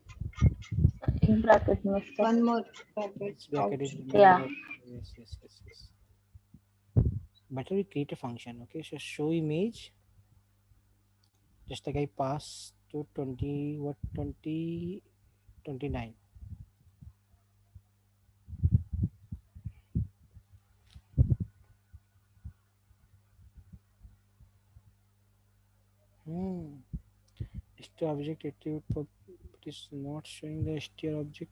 in bracket, Mr. One more bracket. this bracket is Ouch. Yeah. yes. Better we create a function. Okay, so show image. Just like I pass to 20, what 20, 29. object attribute, but it is not showing the str object.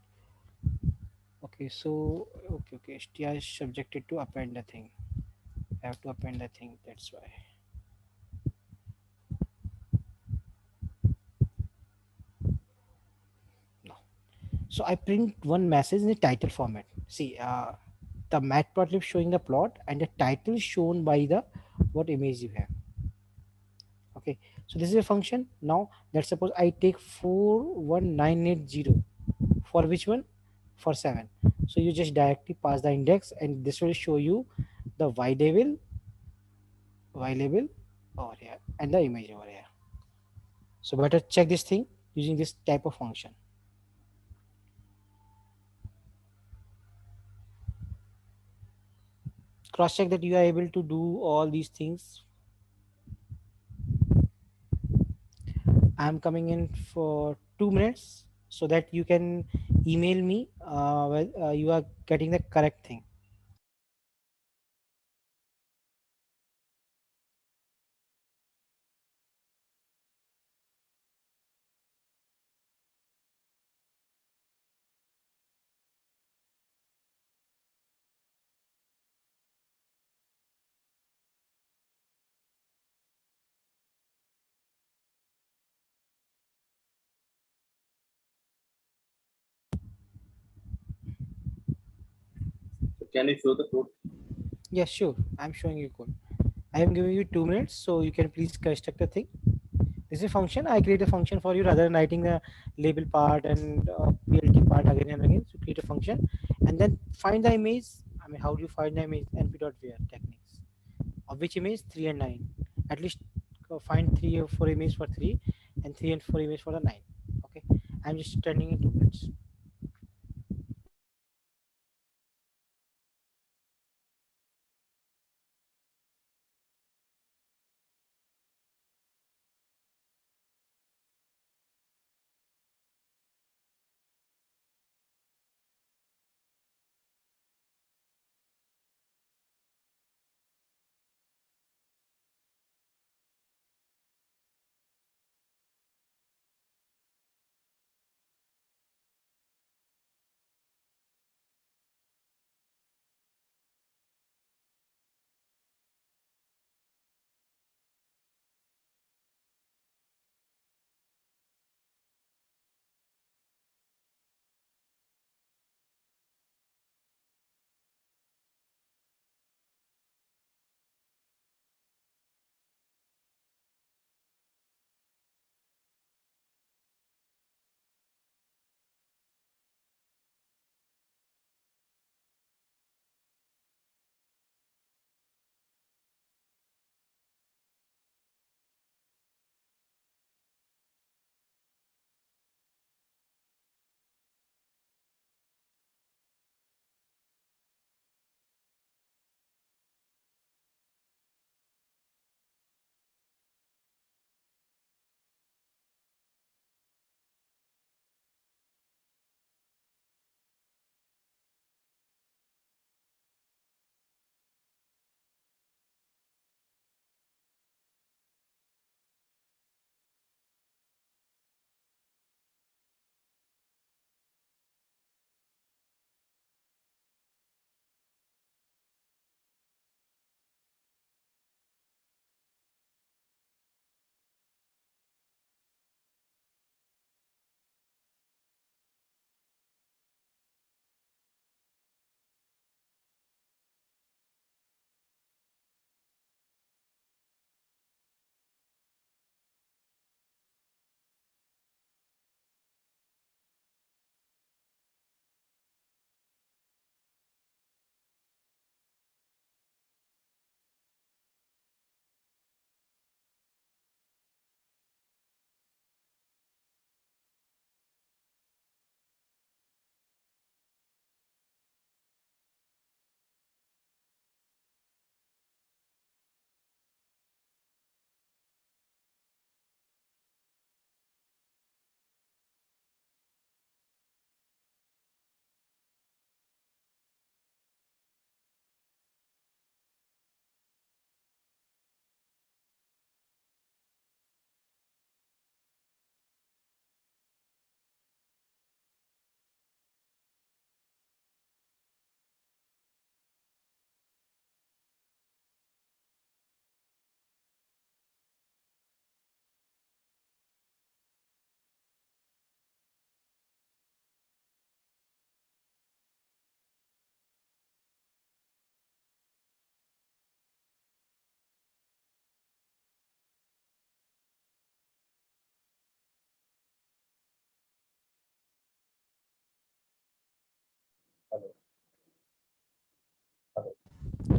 Okay, so okay, str is subjected to append the thing. I have to append the thing. That's why. No. So I print one message in the title format. See, the matplotlib showing the plot and the title shown by the what image you have. Okay, so this is a function. Now let's suppose I take 41980 for which one? For 7. So you just directly pass the index and this will show you the y label over here and the image over here. So better check this thing using this type of function. Cross check that you are able to do all these things. I'm coming in for 2 minutes so that you can email me you are getting the correct thing. So can you show the code? Yes, sure. I'm showing you code. I am giving you 2 minutes so you can please construct the thing. This is a function. I create a function for you rather than writing the label part and PLT part again and again. So create a function and then find the image. I mean, how do you find the image? np.where techniques. Of which image? 3 and 9. At least find 3 or 4 images for 3 and 3 and 4 images for the 9. Okay. I'm just turning in 2 minutes.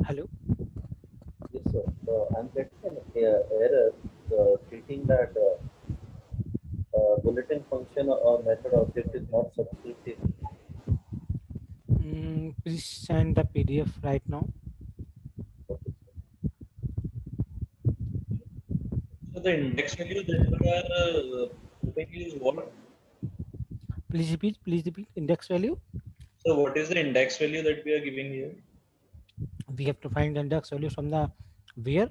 Hello. Yes, sir. I'm getting an error stating that bulletin function or method object is not substituted. Please send the PDF right now. So the index value that we are putting is what? Please repeat. Please repeat. Index value. So what is the index value that we are giving here? We have to find the index value from the where.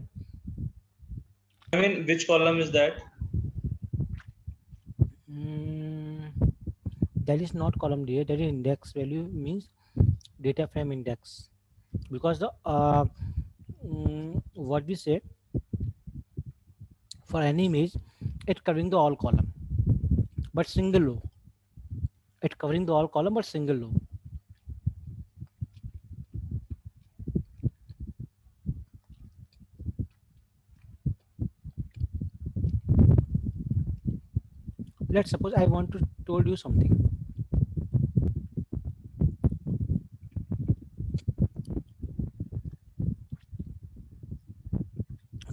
I mean, which column is that? That is not column data. That is index value means data frame index, because the what we say for any image, it covering the all column, but single row. It covering the all column but single row. Let's suppose I want to told you something.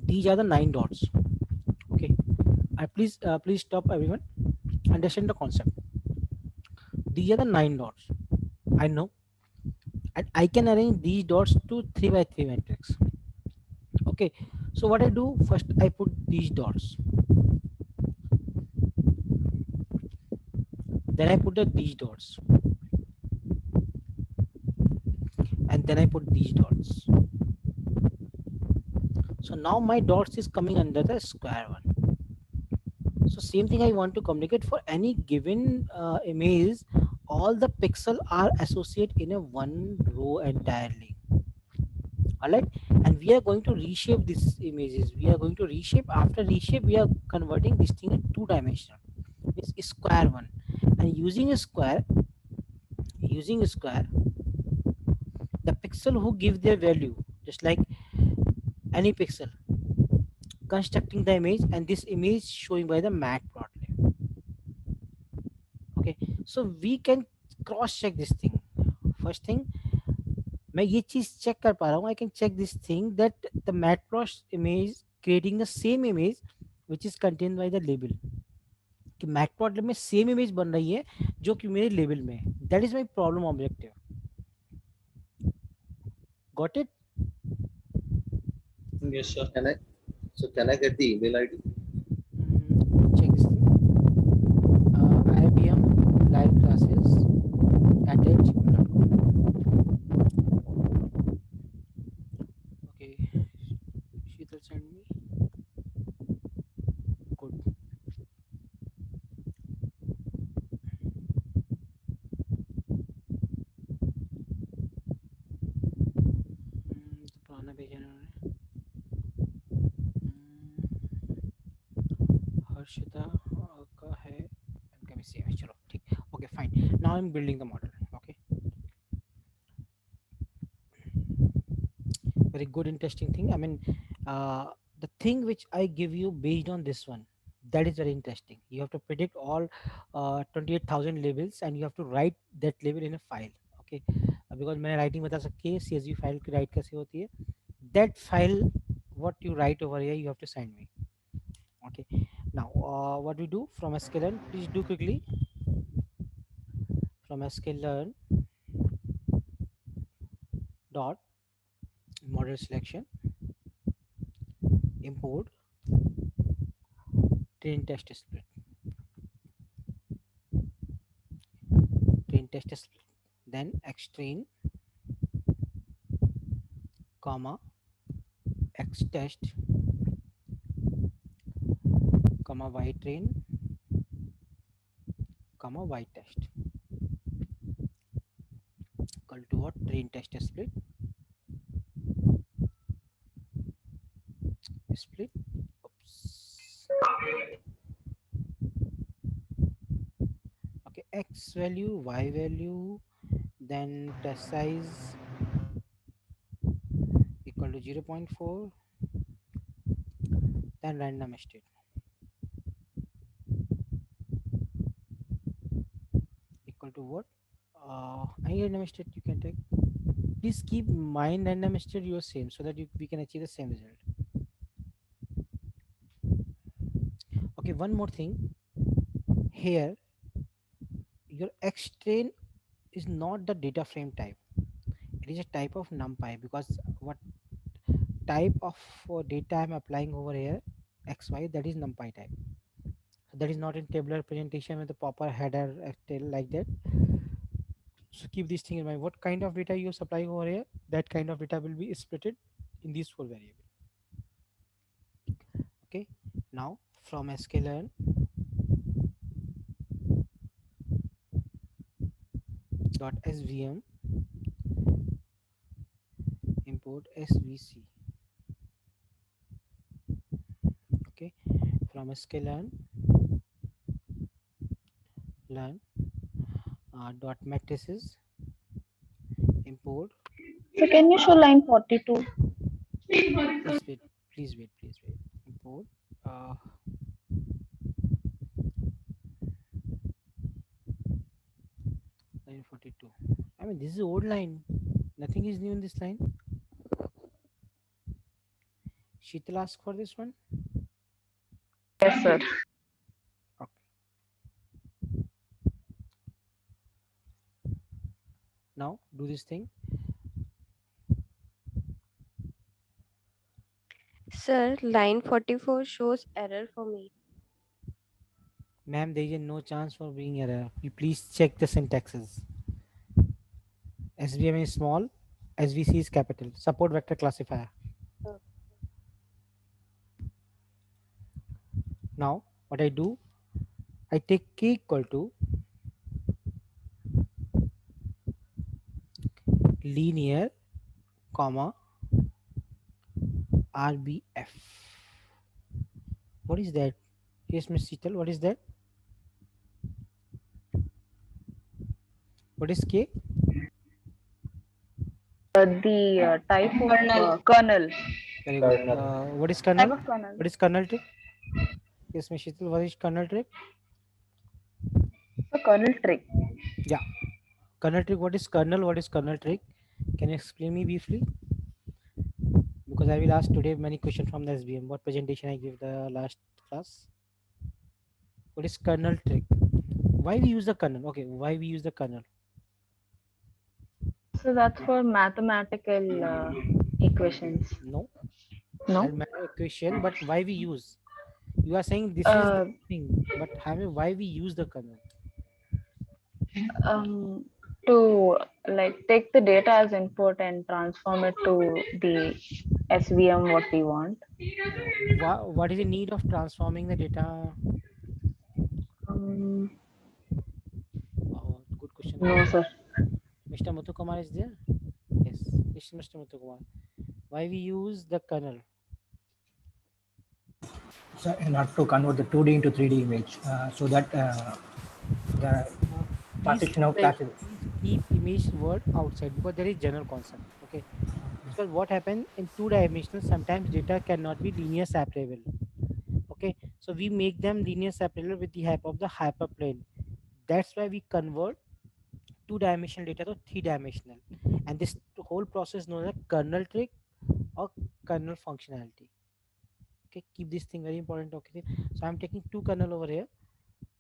These are the 9 dots. Okay, please stop everyone. Understand the concept. These are the 9 dots. I know, and I can arrange these dots to 3 by 3 matrix. Okay, so what I do first, I put these dots, then I put these dots, and then I put these dots. So now my dots is coming under the square one. So same thing I want to communicate for any given image. All the pixel are associated in a one row entirely. All right, and we are going to reshape these images. We are going to reshape. After reshape, we are converting this thing in 2-dimensional. It's square one, and using a square, the pixel who give their value, just like any pixel, constructing the image, and this image showing by the matplotlib. Okay, so we can cross check this thing. First thing, मैं ये चीज check कर पा रहा हूँ. I can check this thing that the matplotlib image creating the same image which is contained by the label. कि matplotlib में same image बन रही है जो कि मेरे लेबल में है. That is my problem objective. Got it? Yes, sir. Can I get the email ID? Check this thing. IBM live classes @gmail.com. Okay, Sheetal send me. Good. पुराना भेजा है उन्होंने. हर्षिता का है, इनका भी सेम है. चलो ठीक. Okay, fine. Now I'm building the model. Okay, very good, interesting thing. I mean, the thing which I give you based on this one, that is very interesting. You have to predict all 28,000 labels, and you have to write that label in a file. Okay, because मैं writing बता सकती है CSV file की write कैसे होती है. That file, what you write over here, you have to send me. Okay, now what we do from sklearn, please do quickly. From sklearn dot model selection, import train test split, then xtrain comma xtest comma ytrain comma ytest equal to what? Train test split oops. Okay, x value, y value, then test size equal to 0.4, then random state equal to what? Any random state you can take. please keep mind random stereo same so that we can achieve the same result. Okay, one more thing here, your X train is not the data frame type, it is a type of numpy, because what type of data I'm applying over here, xy, that is numpy type. So that is not in tabular presentation with the proper header tail like that. So keep this thing in mind. What kind of data you're supplying over here, that kind of data will be splitted in these four variables. Okay, now from sklearn dot svm import svc. Okay, from sklearn learn dot matrices import. So can you show line 42? Please wait. Import line 42. I mean, this is old line. Nothing is new in this line. Sheetal ask for this one. Yes, sir. Now do this thing. Sir, line 44 shows error for me. Ma'am, there is no chance for being error. You please check the syntaxes. SVM is small, SVC is capital. Support vector classifier. Now what I do, I take k equal to linear comma RBF. What is that? Yes, Ms. Sheetal, what is that? What is K? The type of kernel. Very good. What is kernel? Type of kernel. What is kernel trick? Yes, Ms. Sheetal, what is kernel trick? The kernel trick. Yeah. Kernel trick, what is kernel? What is kernel trick? Can you explain me briefly? Because I will ask today many questions from the SBM. What presentation I give the last class? What is kernel trick? Why we use the kernel? Okay, why we use the kernel? So that's for mathematical equations. No. No. Equation, but why we use? You are saying this is the thing, but why we use the kernel? To like take the data as input and transform it to the SVM what we want. What is the need of transforming the data? Good question. No, sir. Mr. Muthu Kumar is there? Yes. Mr. Muthu Kumar. Why we use the kernel? So in order to convert the 2D into 3D image, so that the partition of classes. Keep image word outside because there is general concept. Okay. Because what happens in two-dimensional, sometimes data cannot be linear separable. Okay. So we make them linear separable with the help of the hyperplane. That's why we convert two-dimensional data to three-dimensional, and this whole process known as kernel trick or kernel functionality. Okay, keep this thing very important. Okay, so I'm taking two kernel over here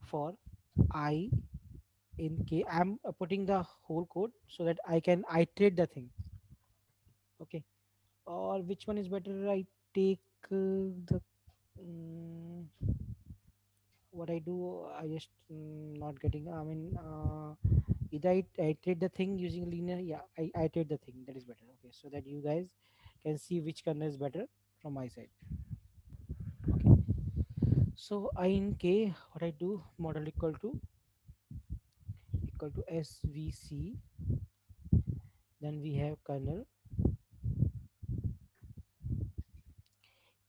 for I in K. I'm putting the whole code so that I can iterate the thing. Okay, or which one is better? I take the what I do. I just not getting. I mean, either I iterate the thing using linear. Yeah, I iterate the thing. That is better. Okay, so that you guys can see which kernel is better from my side. Okay. So I in K, what I do, model equal to SVC. Then we have kernel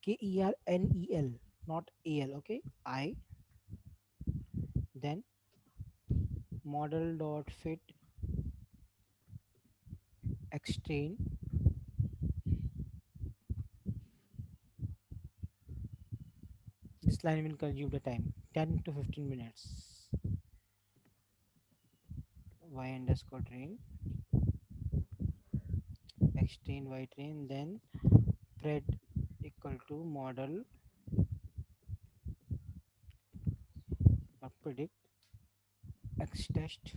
KERNEL, not AL. Okay, I. Then model dot fit extrain this line will consume the time 10 to 15 minutes. Y underscore train x train, y train, then pred equal to model or predict x test,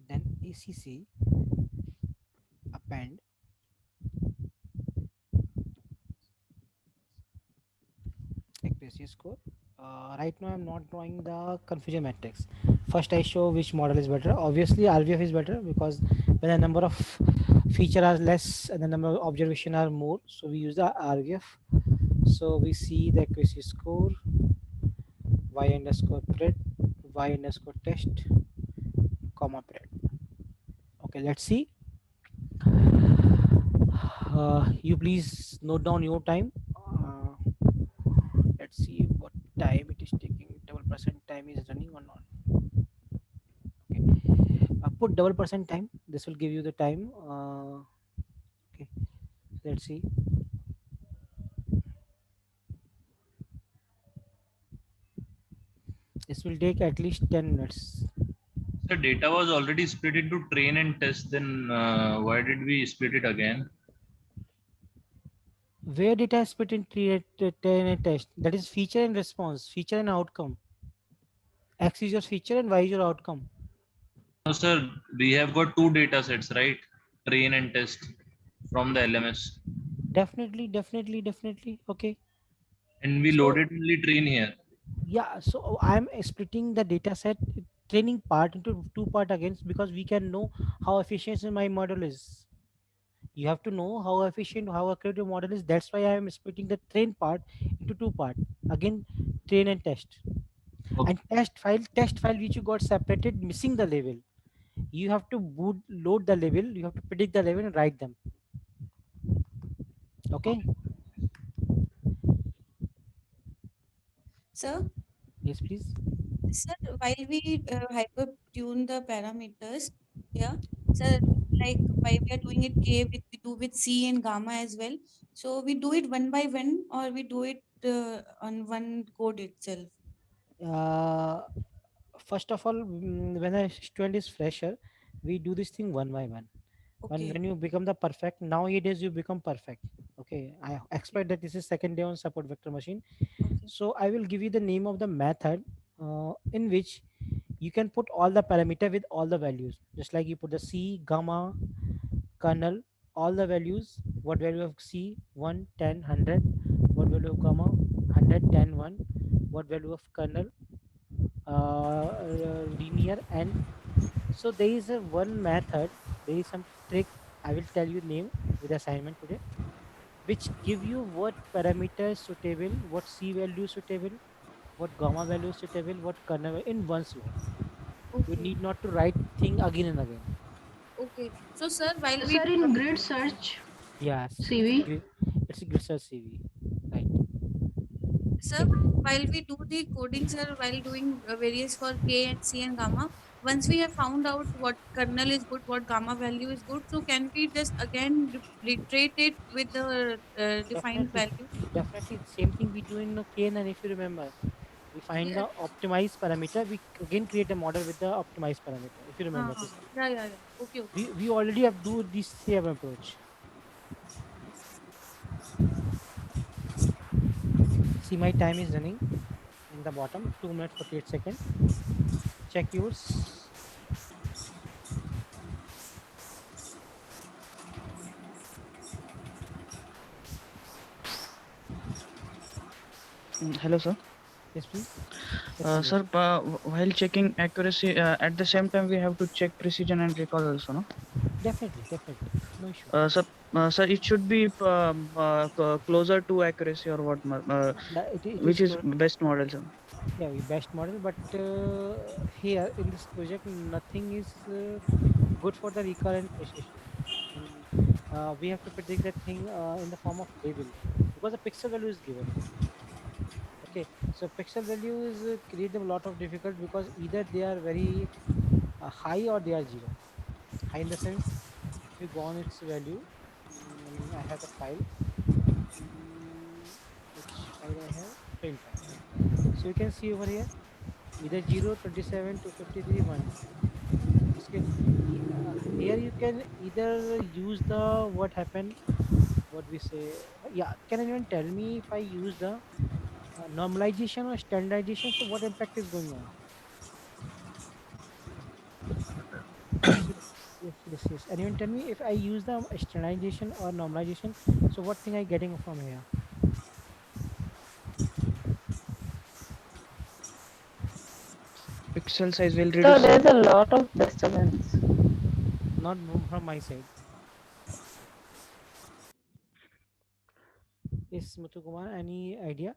then ACC append accuracy score. Right now I'm not drawing the confusion matrix. First I show which model is better. Obviously RVF is better because when the number of feature are less and the number of observation are more, so we use the RVF. So we see the accuracy score y underscore pred, y underscore test, comma pred. Okay, let's see. You please note down your time. Let's see what time it is taking. %% time is running or not. Okay, put %% time. This will give you the time. Okay, let's see. This will take at least 10 minutes. The data was already split into train and test. Then why did we split it again? Where data is split in train and test? That is feature and response, feature and outcome. X is your feature and Y is your outcome. No, sir. We have got two data sets, right? Train and test from the LMS. Definitely. Okay. And we loaded only train here. Yeah, so I'm splitting the data set training part into two part again because we can know how efficient my model is. You have to know how efficient, how accurate your model is. That's why I am splitting the train part into two part. Again, train and test. And test file which you got separated, missing the level. You have to load the level. You have to predict the level and write them. Okay. Sir? Yes, please. Sir, while we hyper tune the parameters, yeah, sir, like while we are doing it K, we do with C and gamma as well. So we do it one by one, or we do it on one code itself. First of all, when a student is fresher, we do this thing one by one. Okay. When you become the perfect, nowadays you become perfect. Okay, I expect that this is second day on support vector machine. So I will give you the name of the method in which you can put all the parameter with all the values, just like you put the C, gamma, kernel, all the values. What value of C? 1, 10, 100. What value of gamma? 100, 10, 1. What value of kernel? Linear. And so there is a one method, there is some trick I will tell you name with assignment today, which give you what parameter suitable, what C value suitable, what gamma value suitable, what kernel in one slot. You need not to write thing again and again. Okay. So sir, while we Sir, in grid search Yes, CV. it's a grid search CV, right? Sir, while we do the coding, sir, while doing various for K and C and gamma, once we have found out what kernel is good, what gamma value is good, so can we just again reiterate it with the defined value? Definitely, same thing we do in KNN. If you remember, we find the optimized parameter. We again create a model with the optimized parameter. If you remember, this. Yeah. Okay. We already have do this same approach. See, my time is running in the bottom, 2 minutes 48 seconds. Check yours. Hello, sir. Yes, please. Sir, while checking accuracy, at the same time we have to check precision and recall also, no? Definitely, no issue. Sir, it should be closer to accuracy or what? Which is best model, sir? Yeah, best model, but here in this project, nothing is good for the recurrent precision. We have to predict that thing in the form of label because the pixel value is given. Okay, so pixel value is create them a lot of difficult because either they are very high or they are zero. High in the sense, if you go on its value, I have the file. Which file I have? Print file. So you can see over here, either 0, 27, 253, 1. here you can either use the what happened, what we say. Yeah, can anyone tell me if I use the normalization or standardization? So what impact is going on? Yes, yes. Anyone tell me if I use the standardization or normalization? So what thing I getting from here? Pixel size will So reduce. there's a lot of disturbance. Not from my side. Yes, Muthu Kumar, any idea?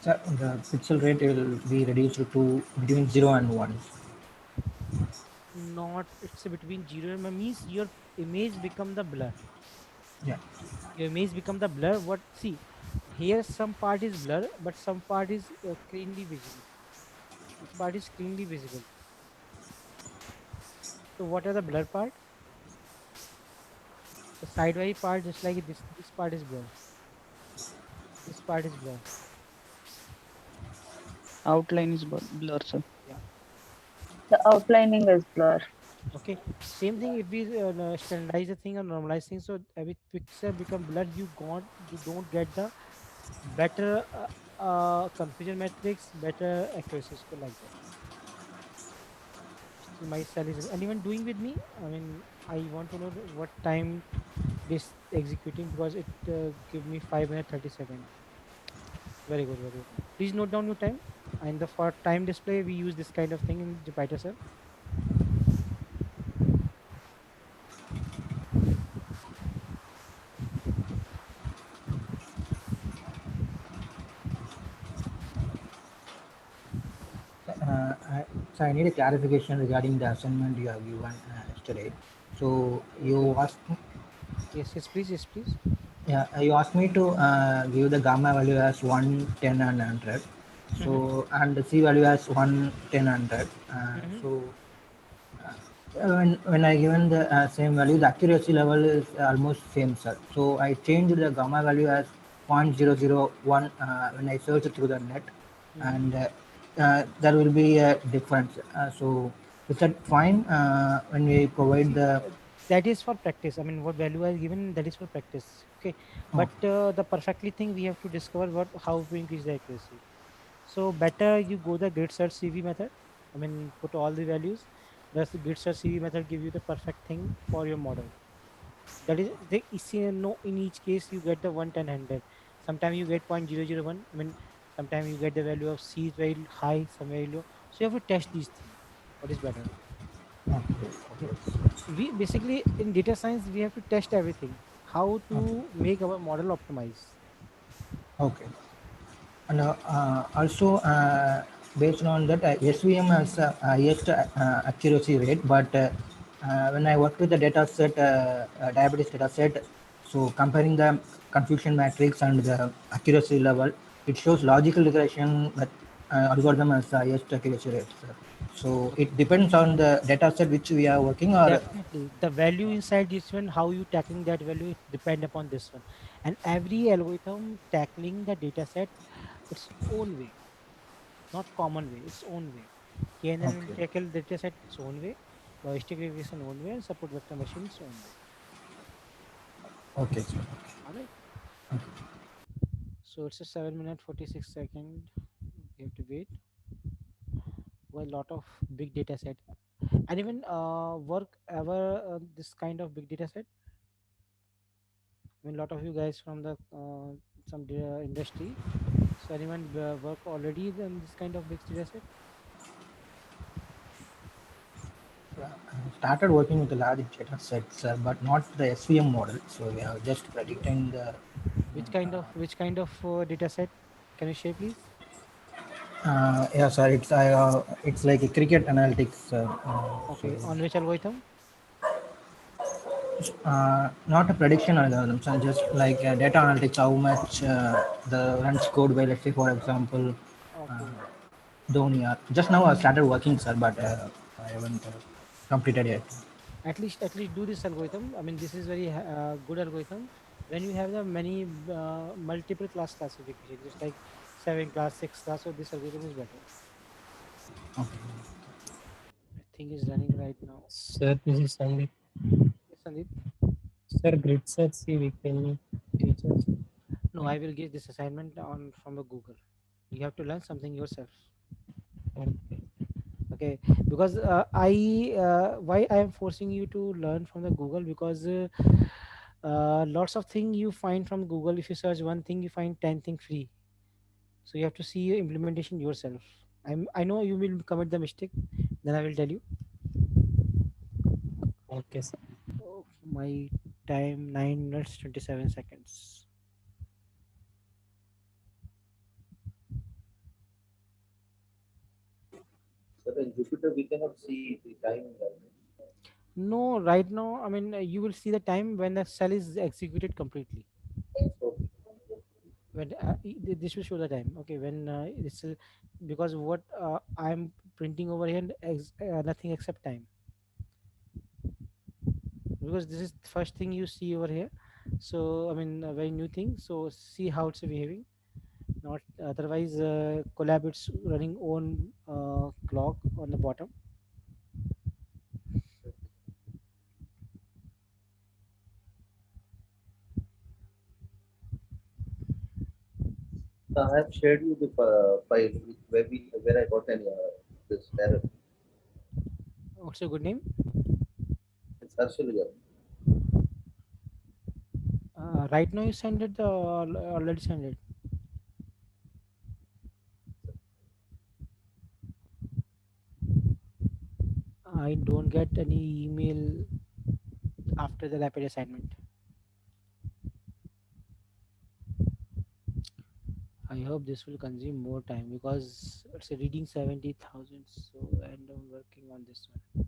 So the pixel rate will be reduced to between 0 and 1. Not, it's between 0 and 1 means your image become the blur. Yeah. Your image become the blur. What, see, here some part is blur, but some part is cleanly visible. Which part is cleanly visible? So what are the blur part? The sidewise part, just like this part is blur. This part is blur. Outline is blur, sir. Yeah. The outlining is blur. Okay. Same thing if we standardize the thing or normalize thing. So every pixel become blur. You don't get the better confusion matrix, better accuracy score like that. Still my cell is anyone doing with me? I mean, I want to know what time this executing because it give me 5 minutes 30 seconds. Very good, very good. Please note down your time. And the for time display we use this kind of thing in Jupyter, sir. So I need a clarification regarding the assignment you have given yesterday. So you asked me, Yes, please. yeah, you asked me to give the gamma value as 1, 10, and 100. So and the C value as 1, 10, 100. So when I given the same value, the accuracy level is almost same, sir. So I changed the gamma value as 0.001 when I search through the net, and there will be a difference. So is that fine when we provide the? That is for practice. I mean, what value I given, that is for practice. Okay, but the perfectly thing we have to discover what how to increase the accuracy. So better you go the grid search CV method. I mean, put all the values. Thus, the grid search CV method give you the perfect thing for your model. That is the no. In each case, you get the 1, 10, 100. Sometimes you get 0.001. I mean, sometimes you get the value of C is very high, some very low. So you have to test these things. What is better? Okay. We basically in data science we have to test everything. How to make our model optimize. Okay. And also based on that, SVM has highest accuracy rate, but when I work with the data set, diabetes data set, so comparing the confusion matrix and the accuracy level, it shows logical regression that algorithm has highest accuracy rate, sir. So it depends on the data set which we are working, or Definitely the value inside this one, how you tackling that value, it depend upon this one. And every algorithm tackling the data set its own way, not common way, its own way. KNN will tackle data set its own way, logistic regression own way, and support vector machine its own way. okay, sir. All right. So it's a 7 minute 46 second. We have to wait. Well, a lot of big data set. And even work ever this kind of big data set. I mean, a lot of you guys from the some industry. So anyone work already in this kind of big data set? Started working with the large data sets, but not the SVM model. So we are just predicting the. Which kind of data set? Can you share, please? Yeah, sir. It's like a cricket analytics. Okay. So, On which algorithm? not a prediction algorithm, so just like data analytics. How much the runs scored by, let's say, for example, Dhoni. Just now I started working, sir, but I haven't completed yet. At least do this algorithm. I mean, this is very good algorithm. When you have the many multiple class classification, just like 7 class, 6 class, so this algorithm is better. Okay. I thing is running right now. Sir, this is Sandeep. Yes, Sandeep. Sir, grid search, see, we can teach us. No, I will give this assignment on from the Google. You have to learn something yourself. Okay, because why I am forcing you to learn from the Google, because lots of things you find from Google. If you search one thing, you find 10 things free. So you have to see your implementation yourself. I know you will commit the mistake. Then I will tell you. Okay, sir. Oh, my time 9 minutes 27 seconds. So in Jupyter, we cannot see the time. No, right now, I mean, you will see the time when the cell is executed completely. When this will show the time. Okay, when it's because what I'm printing over here, nothing except time. Because this is the first thing you see over here. So I mean, a very new thing. So see how it's behaving. Not otherwise, Collab it's running own clock on the bottom. I have shared you the file where I got an this error. What's your good name? It's Harshal. Right now you send it already send it. I don't get any email after the rapid assignment. I hope this will consume more time because it's a reading 70,000. So and I'm working on this one.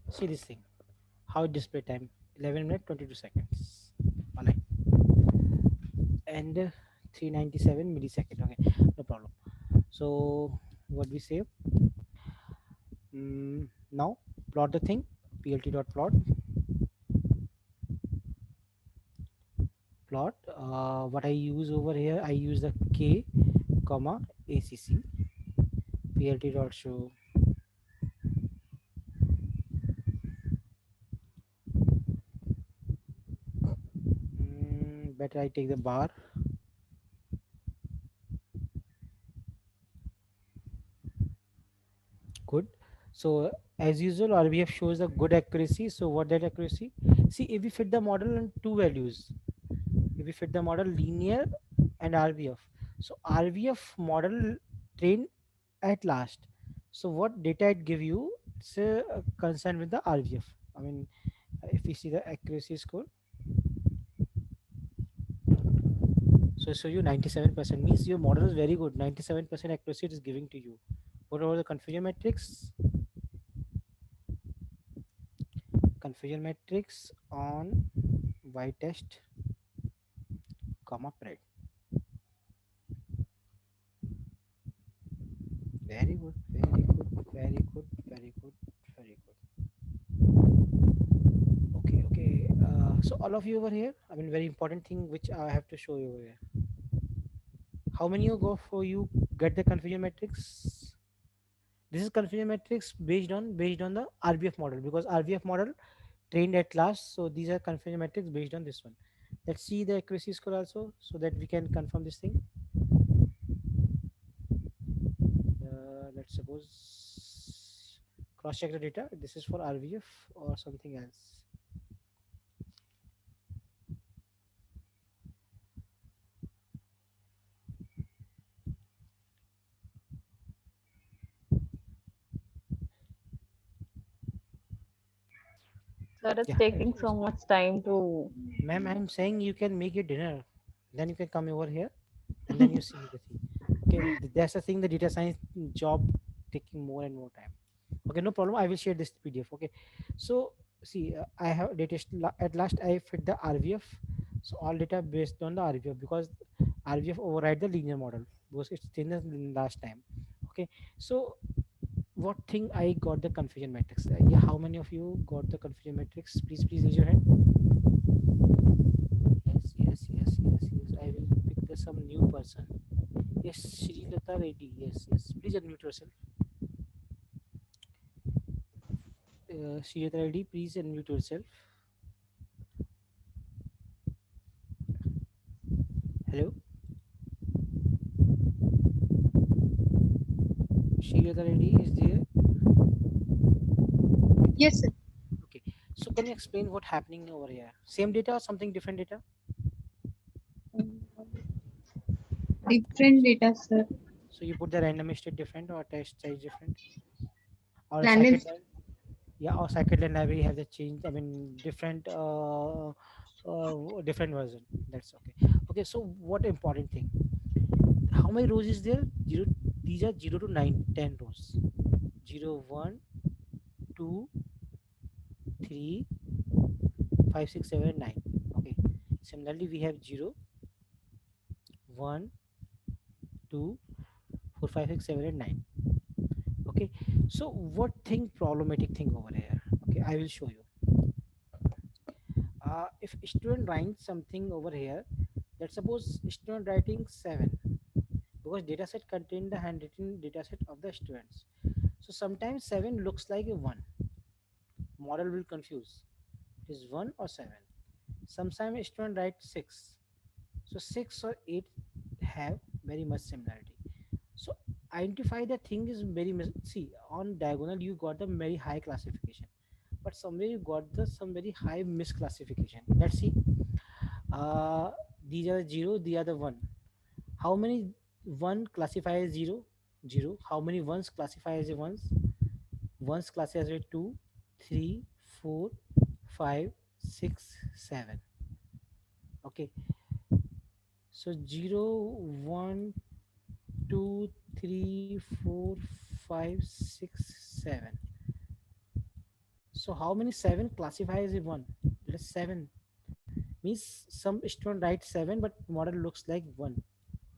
See this thing, how it display time 11 minutes 22 seconds. All right, and 397 millisecond. Okay, no problem. So what we say, now plot the thing, plt dot plot what I use over here, I use the k comma acc plt dot show better I take the bar. Good. So as usual, RBF shows a good accuracy. So what that accuracy? See, if we fit the model in two values, if we fit the model linear and RBF. So RBF model trained at last. So what data it give you? It's concerned with the RBF. I mean, if we see the accuracy score. So show you 97% means your model is very good. 97% accuracy it is giving to you. What about the confusion matrix? Confusion matrix on y test comma pred. Very good, very good, very good, very good, very good. Okay. So all of you over here, I mean, very important thing which I have to show you over here. How many you go for you get the confusion matrix? This is confusion matrix based on the RBF model, because RBF model trained at last. So these are confusion matrix based on this one. Let's see the accuracy score also so that we can confirm this thing. Let's suppose cross check the data. This is for RBF or something else. Sir, it's taking so much time to. Ma'am, I'm saying you can make your dinner, then you can come over here, and then you see the thing. Okay, that's the thing. The data science job taking more and more time. Okay, no problem. I will share this PDF. Okay, so see, I have data at last I fit the RVF, so all data based on the RVF, because RVF override the linear model because it's thinner than last time. Okay, so what thing I got the confusion matrix? Yeah, how many of you got the confusion matrix? Please raise your hand. Yes. I will pick some new person. Yes, Shri Lata Reddy. Yes. Please unmute yourself. Shri Lata Reddy, please unmute yourself. Hello. Shri Lata Reddy is there. Yes, sir. Okay. So can you explain what happening over here? Same data or something different data? Different data, sir. So you put the random state different or test size different? Or a Random. scikit-learn? Yeah, or scikit-learn library have the change. I mean, different version. That's okay. Okay. So what important thing? How many rows is there? Zero. These are 0 to 9, 10 rows. 0, 1, 2, 3, 5, 6, 7, 9. Okay. Similarly, we have 0, 1, 2, 4, 5, 6, 7, and 9. Okay. So what thing problematic thing over here? Okay, I will show you. If student writes something over here, let's suppose student writing 7, because dataset contain the handwritten dataset of the students. So sometimes 7 looks like a 1. Model will confuse. Is 1 or 7? Sometimes student write 6. So 6 or 8 have very much similarity. So identify the thing is see, on diagonal you got the very high classification, but somewhere you got the some very high misclassification. Let's see. Uh, these are 0, these are the 1. How many 1 classify as 0? 0. How many ones classify as a ones? Ones classify as a 2, 3, 4, 5, 6, 7. Okay. So 0, 1, 2, 3, 4, 5, 6, 7. So how many 7 classify as a 1? Let us 7. Means some student writes 7, but model looks like 1.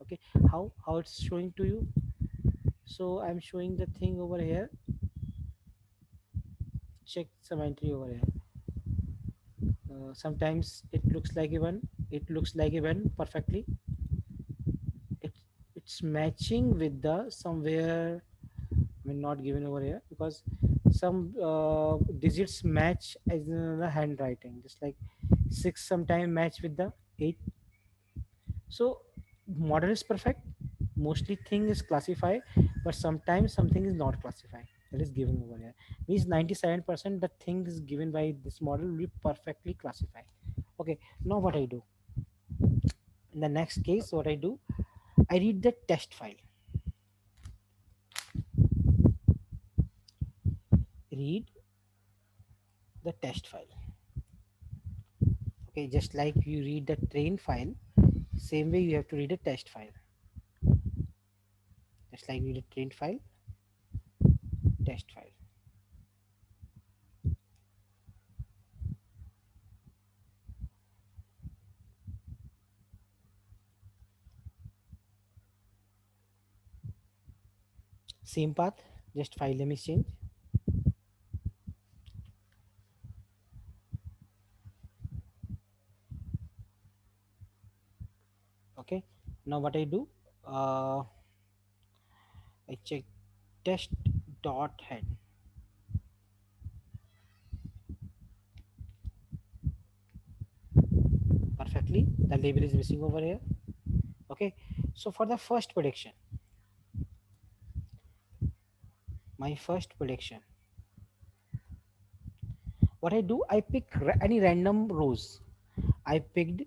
Okay. How it's showing to you? So I'm showing the thing over here. Check some entry over here. Sometimes it looks like a 1. It looks like a 1 perfectly. It's matching with the somewhere, I mean not given over here, because some digits match as in the handwriting, just like 6 sometime match with the 8. So model is perfect, mostly thing is classified, but sometimes something is not classified, that is given over here. Means 97% the thing is given by this model will be perfectly classified. Okay, now what I do in the next case, what I do, I read the test file. Read the test file. Okay, just like you read the train file, same way you have to read a test file. Just like read a train file, test file. Same path, just file name is change. Okay, now what I do, I check test dot head. Perfectly, the label is missing over here. Okay, so for the first prediction, my first prediction, what I do, I pick any random rows. I picked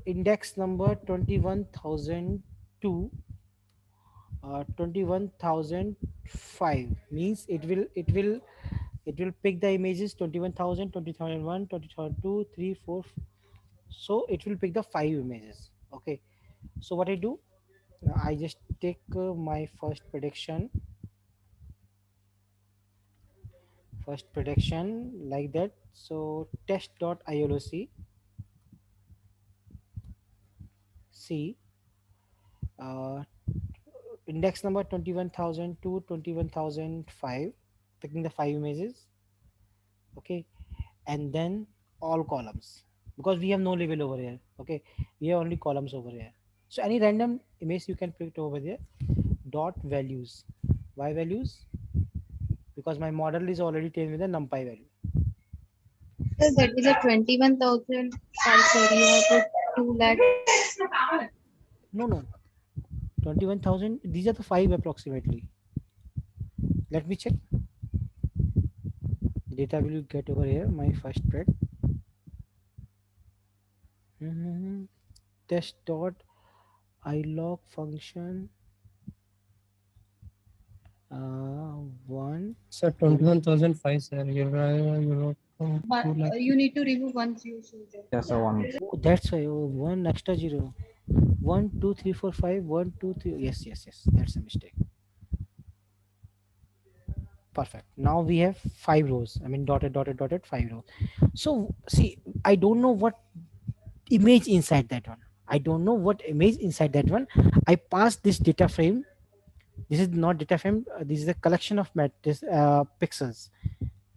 index number 21,002, 21,005. Means it will pick the images 21,000, 20,001, 20,002, 3, 4. So it will pick the 5 images. Okay, so what I do, I just take my first prediction. first prediction like that. So test.iloc see uh, index number 21,000 to 21,005, picking the 5 images. Okay, and then all columns, because we have no label over here. Okay, we have only columns over here. So any random image you can pick over there. Dot values. Why values? Because my model is already taken with a numpy value. Sir, that is a 21,000. Sorry, you have put 2 lakh. No, 21,000. These are the 5 approximately. Let me check. The data will get over here. My first spread. Test dot ilog function. One. Sir, 21,005, sir. You wrote But 2 lakh. you need to remove one zero. Yes, sir, one. Oh, that's why. Oh, one extra zero. 1, 2, 3, 4, 5. 1, 2, 3. Yes. That's a mistake. Perfect. Now we have 5 rows. I mean dotted 5 rows. So see, I don't know what image inside that one. I pass this data frame. This is not data frame. This is a collection of pixels.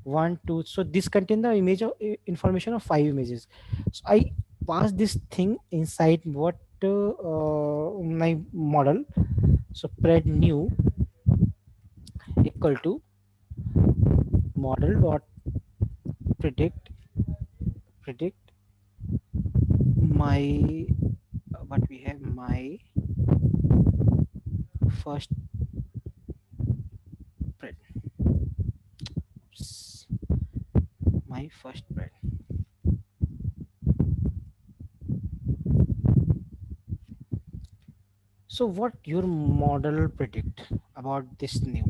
1, 2. So this contains the image of information of 5 images. So I pass this thing inside what my model. So pred new equal to model dot predict my what we have my first spread. My first spread. So what your model predict about this new?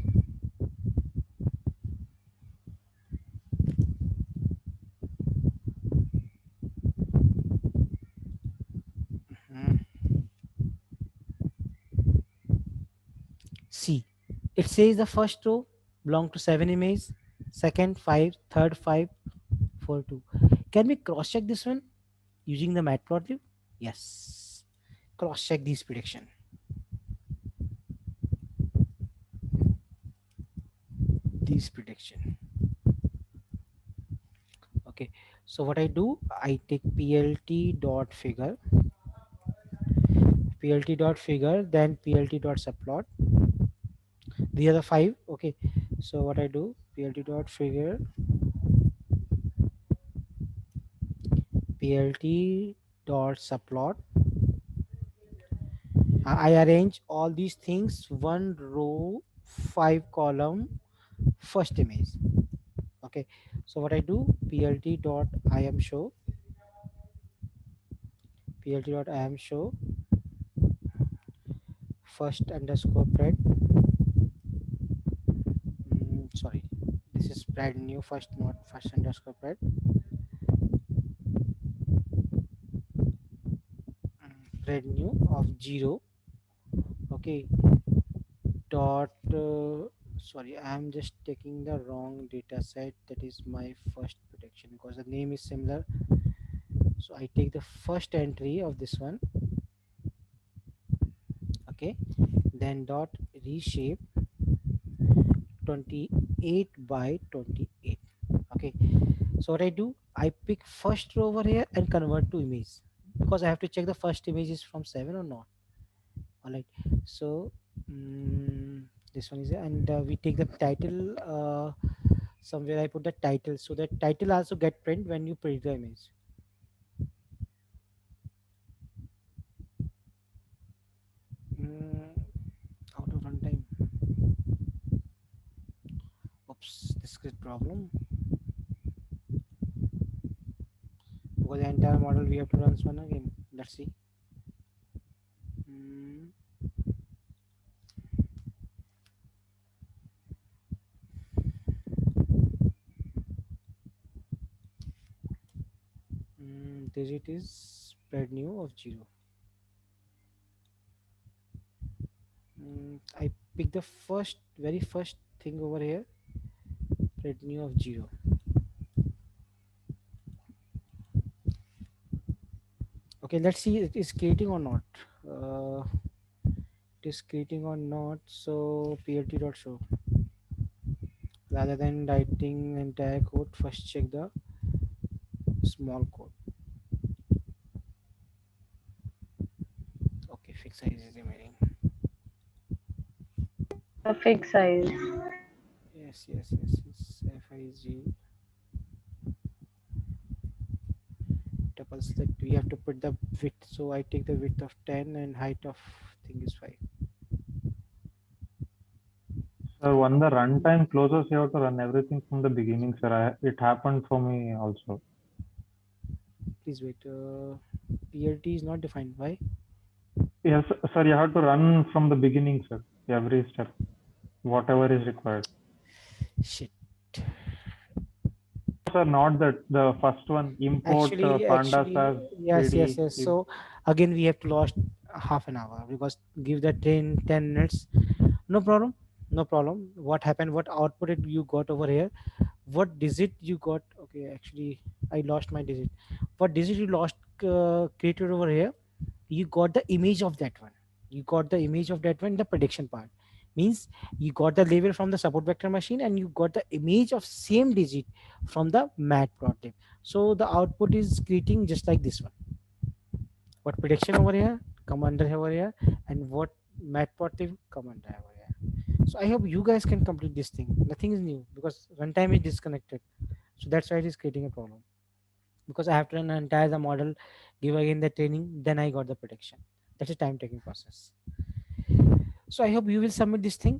See, it says the first row belong to 7 images, second 5, third 5, 4 2. Can we cross check this one using the matplotlib? Yes. Cross check these prediction. Okay, so what I do, I take plt dot figure, then plt dot subplot. These are the 5. Okay, so what I do, plt dot figure, plt dot subplot. I arrange all these things 1 row 5 column first image. Okay, so what I do, plt dot im show first underscore spread. Sorry, this is spread new first, not first underscore spread. Spread new of 0. Okay, dot sorry, I am just taking the wrong data set. That is my first prediction because the name is similar. So I take the first entry of this one. Okay, then dot reshape 28 by 28. Okay, so what I do, I pick first row over here and convert to image, because I have to check the first image is from 7 or not. All right, so this one is, and we take the title. Somewhere I put the title, so that title also get print when you print the image. Out of runtime. Oops, this is problem. Because the entire model we have to run this one again. Let's see. This it is spread new of 0. I pick the very first thing over here, retinue of 0. Okay, let's see it is creating or not. It is creating or not. So plt dot show. Rather than writing entire code, first check the small code. Okay, fixed size is remaining. The fixed size. Yes. FIG tuples that we have to put the width. So I take the width of 10 and height of thing is 5. So when the runtime closes, you have to run everything from the beginning, sir. It happened for me also. Please wait. PLT is not defined. Why? Yes, sir. You have to run from the beginning, sir. Every step, whatever is required. Shit. Sir, not that the first one. Import pandas as yes. So again, we have to lost half an hour because give the 10 minutes. No problem. What happened? What output you got over here? What digit you got? Okay, actually, I lost my digit. What digit you lost created over here? You got the image of that one. The prediction part means you got the label from the support vector machine and you got the image of same digit from the matplotlib. So the output is creating just like this one. What prediction over here, come under over here, and what matplotlib come under over here. So I hope you guys can complete this thing. Nothing is new because runtime is disconnected. So that's why it is creating a problem. Because I have to run the entire the model, give again the training, then I got the prediction. That's a time taking process. So I hope you will submit this thing,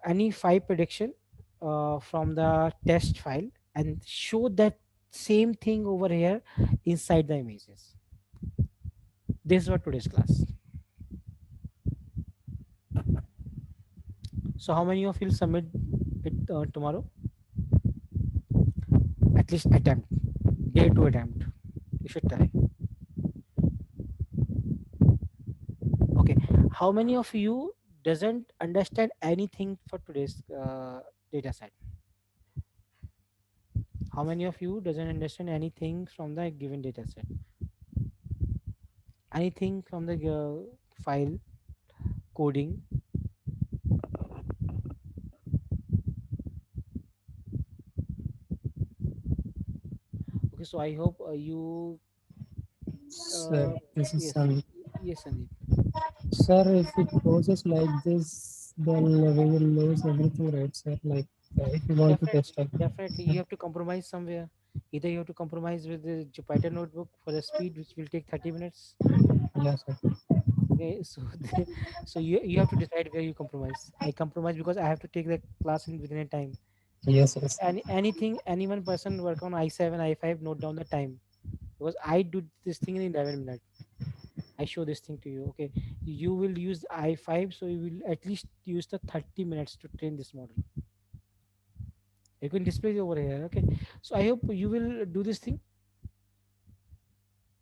any 5 prediction from the test file and show that same thing over here inside the images. This is what today's class. So how many of you will submit it tomorrow? At least attempt. Dare to attempt. You should try. Okay. How many of you doesn't understand anything for today's data set? How many of you doesn't understand anything from the given data set? Anything from the file coding? Okay, so I hope you. Sir, this is yes, Sandeep. yes, Sandeep. Sir, if it goes like this, then we will lose everything, right, sir? Like, if you want to test out. Definitely, you have to compromise somewhere. Either you have to compromise with the Jupyter notebook for the speed, which will take 30 minutes. Yes, sir. Okay, so you have to decide where you compromise. I compromise because I have to take the class within a time. Yes, yes. Any one person work on i7, i5, note down the time because I do this thing in 11 minutes. I show this thing to you. Okay, you will use i5, so you will at least use the 30 minutes to train this model. You can display over here. Okay, so I hope you will do this thing.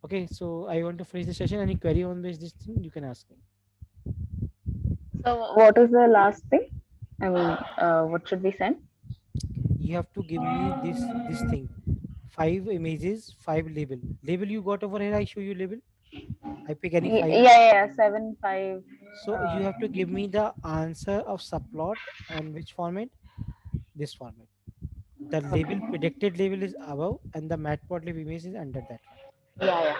Okay, so I want to finish the session. Any query on this thing, you can ask me. So what is the last thing? I mean, what should we send? You have to give me this thing. 5 images, 5 label. Label you got over here. I show you label. I pick any 5. Yeah, 7, 5. So you have to give me the answer of subplot and which format? This format. The label predicted label is above and the matplotlib image is under that one. Yeah.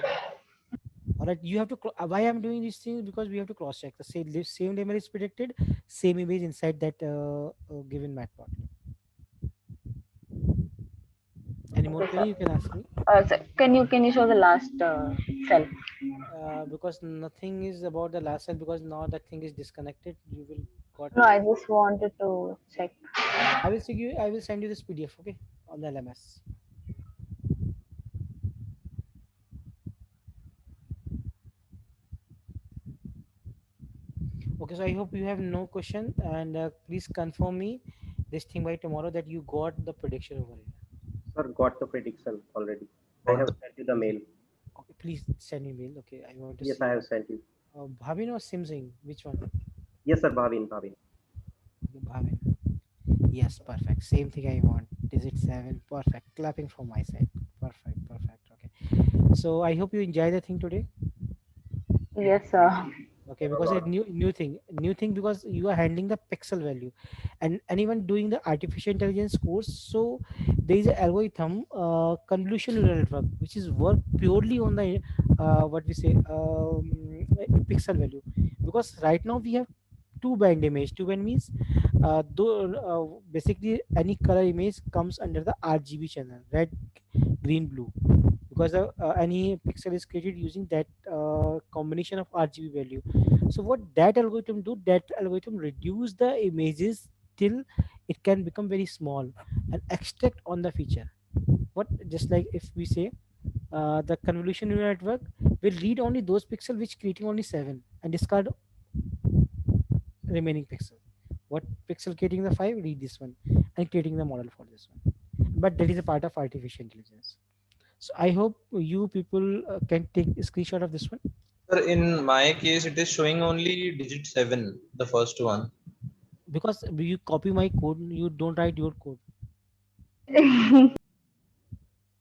All right, you have to. Why I'm doing these things? Because we have to cross check the same label is predicted, same image inside that given matplotlib. Any more query you can ask me? So can you show the last cell? Because nothing is about the last cell because now that thing is disconnected. You will got. No, I just wanted to check. I will send you this PDF. Okay, on the LMS. Okay, so I hope you have no question and please confirm me this thing by tomorrow that you got the prediction over here. Sir, got the prediction already. I have sent you the mail. Okay, please send me mail. Okay, I want to. Yes, see. I have sent you. Bhavin or Sim Singh? Which one? Yes, sir, Bhavin. Okay, Bhavin. Yes, perfect. Same thing I want. Digit 7. Perfect. Clapping from my side. Perfect. Perfect. Okay. So I hope you enjoy the thing today. Yes, sir. Okay, because a new thing because you are handling the pixel value, and anyone doing the artificial intelligence course, so there is an algorithm, convolutional neural network, which is work purely on the what we say pixel value, because right now we have two band means basically any color image comes under the RGB channel, red, green, blue, because any pixel is created using that combination of RGB value. So what that algorithm do, that algorithm reduce the images till it can become very small and extract on the feature. What, just like if we say the convolution neural network will read only those pixels which creating only 7 and discard remaining pixel. What pixel creating the 5, read this one and creating the model for this one. But that is a part of artificial intelligence. So I hope you people can take a screenshot of this one. Sir, in my case, it is showing only digit 7, the first one. Because you copy my code, you don't write your code.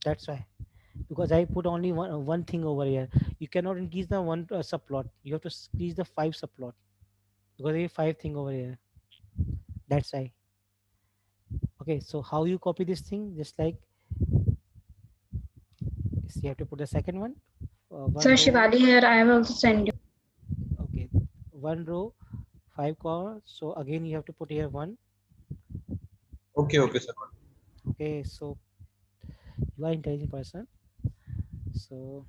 That's why. Because I put only one thing over here. You cannot increase the one subplot. You have to increase the 5 subplot. Because there is 5 thing over here. That's why. Okay, so how you copy this thing? Just like you have to put the second one. Sir Shivali here, I have also sent you. Okay, one row, 5 column. So again you have to put here 1. Okay, okay, sir. Okay, so you are intelligent person. So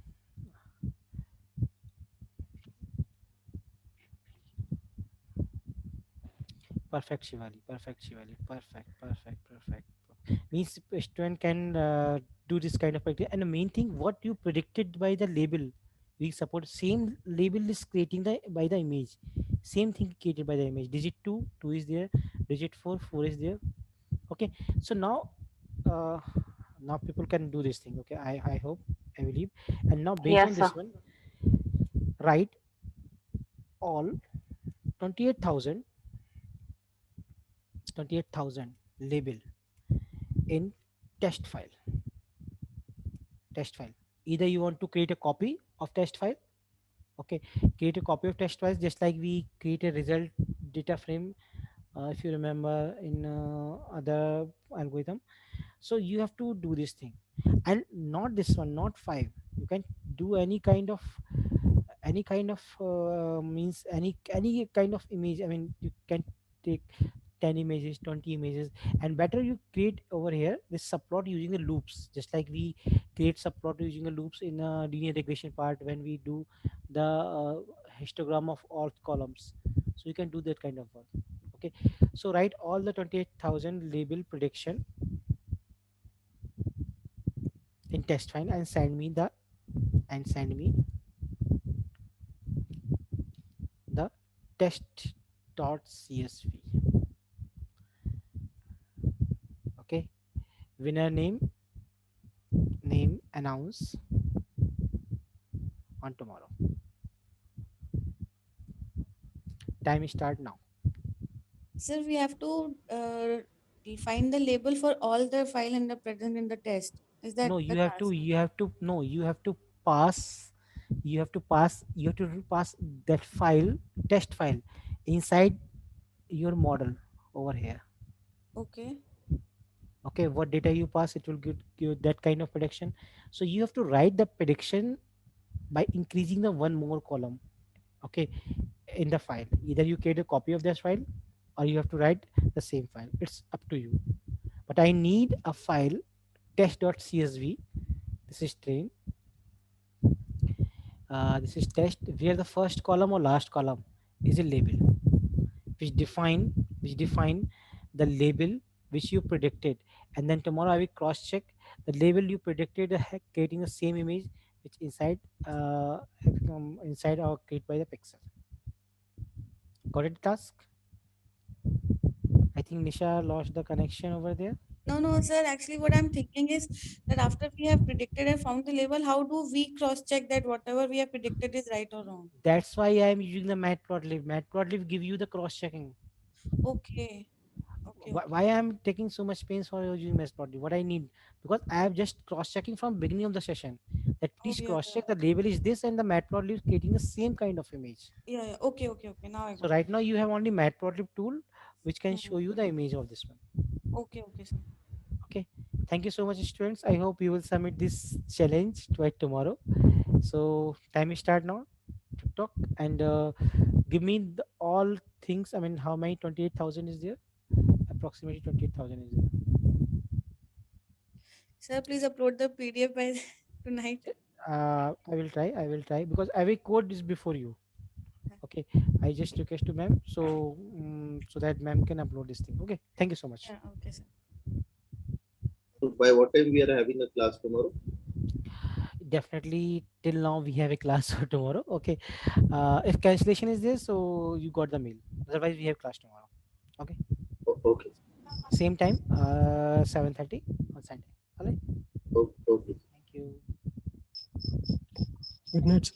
perfect, Shivali. Perfect, Shivali. Perfect, perfect, perfect. Means student can do this kind of practice. And the main thing, what you predicted by the label, we support same label is creating the by the image. Same thing created by the image. Digit 2, 2 is there. Digit 4, 4 is there. Okay. So uh, now people can do this thing. Okay. I hope, I believe. And now based Yes, on sir. this one, write all 28,000 label in test file. Either you want to create a copy of test file. Okay, create a copy of test file, just like we create a result data frame, if you remember in other algorithm. So you have to do this thing, and not this one, not 5. You can do any kind of means any kind of image. I mean, you can take 10 images, 20 images, and better you create over here this subplot using the loops, just like we create subplot using the loops in a linear regression part when we do the histogram of all columns. So you can do that kind of work. Okay, so write all the 28,000 label prediction in test file and send me the test.csv. Okay, winner name announce on tomorrow. Time start now. Sir, we have to find the label for all the file and the present in the test. Is that No, the you have to task? pass that file, test file, inside your model over here. Okay. Okay, what data you pass, it will give you that kind of prediction. So you have to write the prediction by increasing the one more column. Okay, in the file, either you create a copy of this file or you have to write the same file. It's up to you, but I need a file test.csv. This is train, this is test, where the first column or last column is a label which define the label which you predicted, and then tomorrow I will cross check the label you predicted, creating the same image which inside or create by the pixel. Got it? Task. I think Nisha lost the connection over there. No, sir. Actually, what I'm thinking is that after we have predicted and found the label, how do we cross check that whatever we have predicted is right or wrong? That's why I am using the matplotlib. Matplotlib give you the cross checking. Okay. Okay. Why I am taking so much pains for using Matplotlib? What I need, because I have just cross-checking from beginning of the session that please yeah, cross-check the label is this and the Matplotlib is creating the same kind of image. yeah. Okay. Now I So got right now you have only Matplotlib tool which can it. show you the image of this one. Okay, sir. Okay, thank you so much, students. I hope you will submit this challenge by tomorrow. So time is start now. TikTok and give me all things. I mean, how many 28,000 is there? Approximately 28,000 is there. Sir, please upload the PDF by tonight. I will try. I will try because every code is before you. Okay, I just request to ma'am so that ma'am can upload this thing. Okay, thank you so much. Yeah, okay, sir. So by what time we are having a class tomorrow? Definitely till now we have a class for tomorrow. Okay, if cancellation is there, so you got the mail. Otherwise, we have class tomorrow. Okay. Okay. Same time, 7:30 on Sunday. All right. Okay. Thank you. Good night.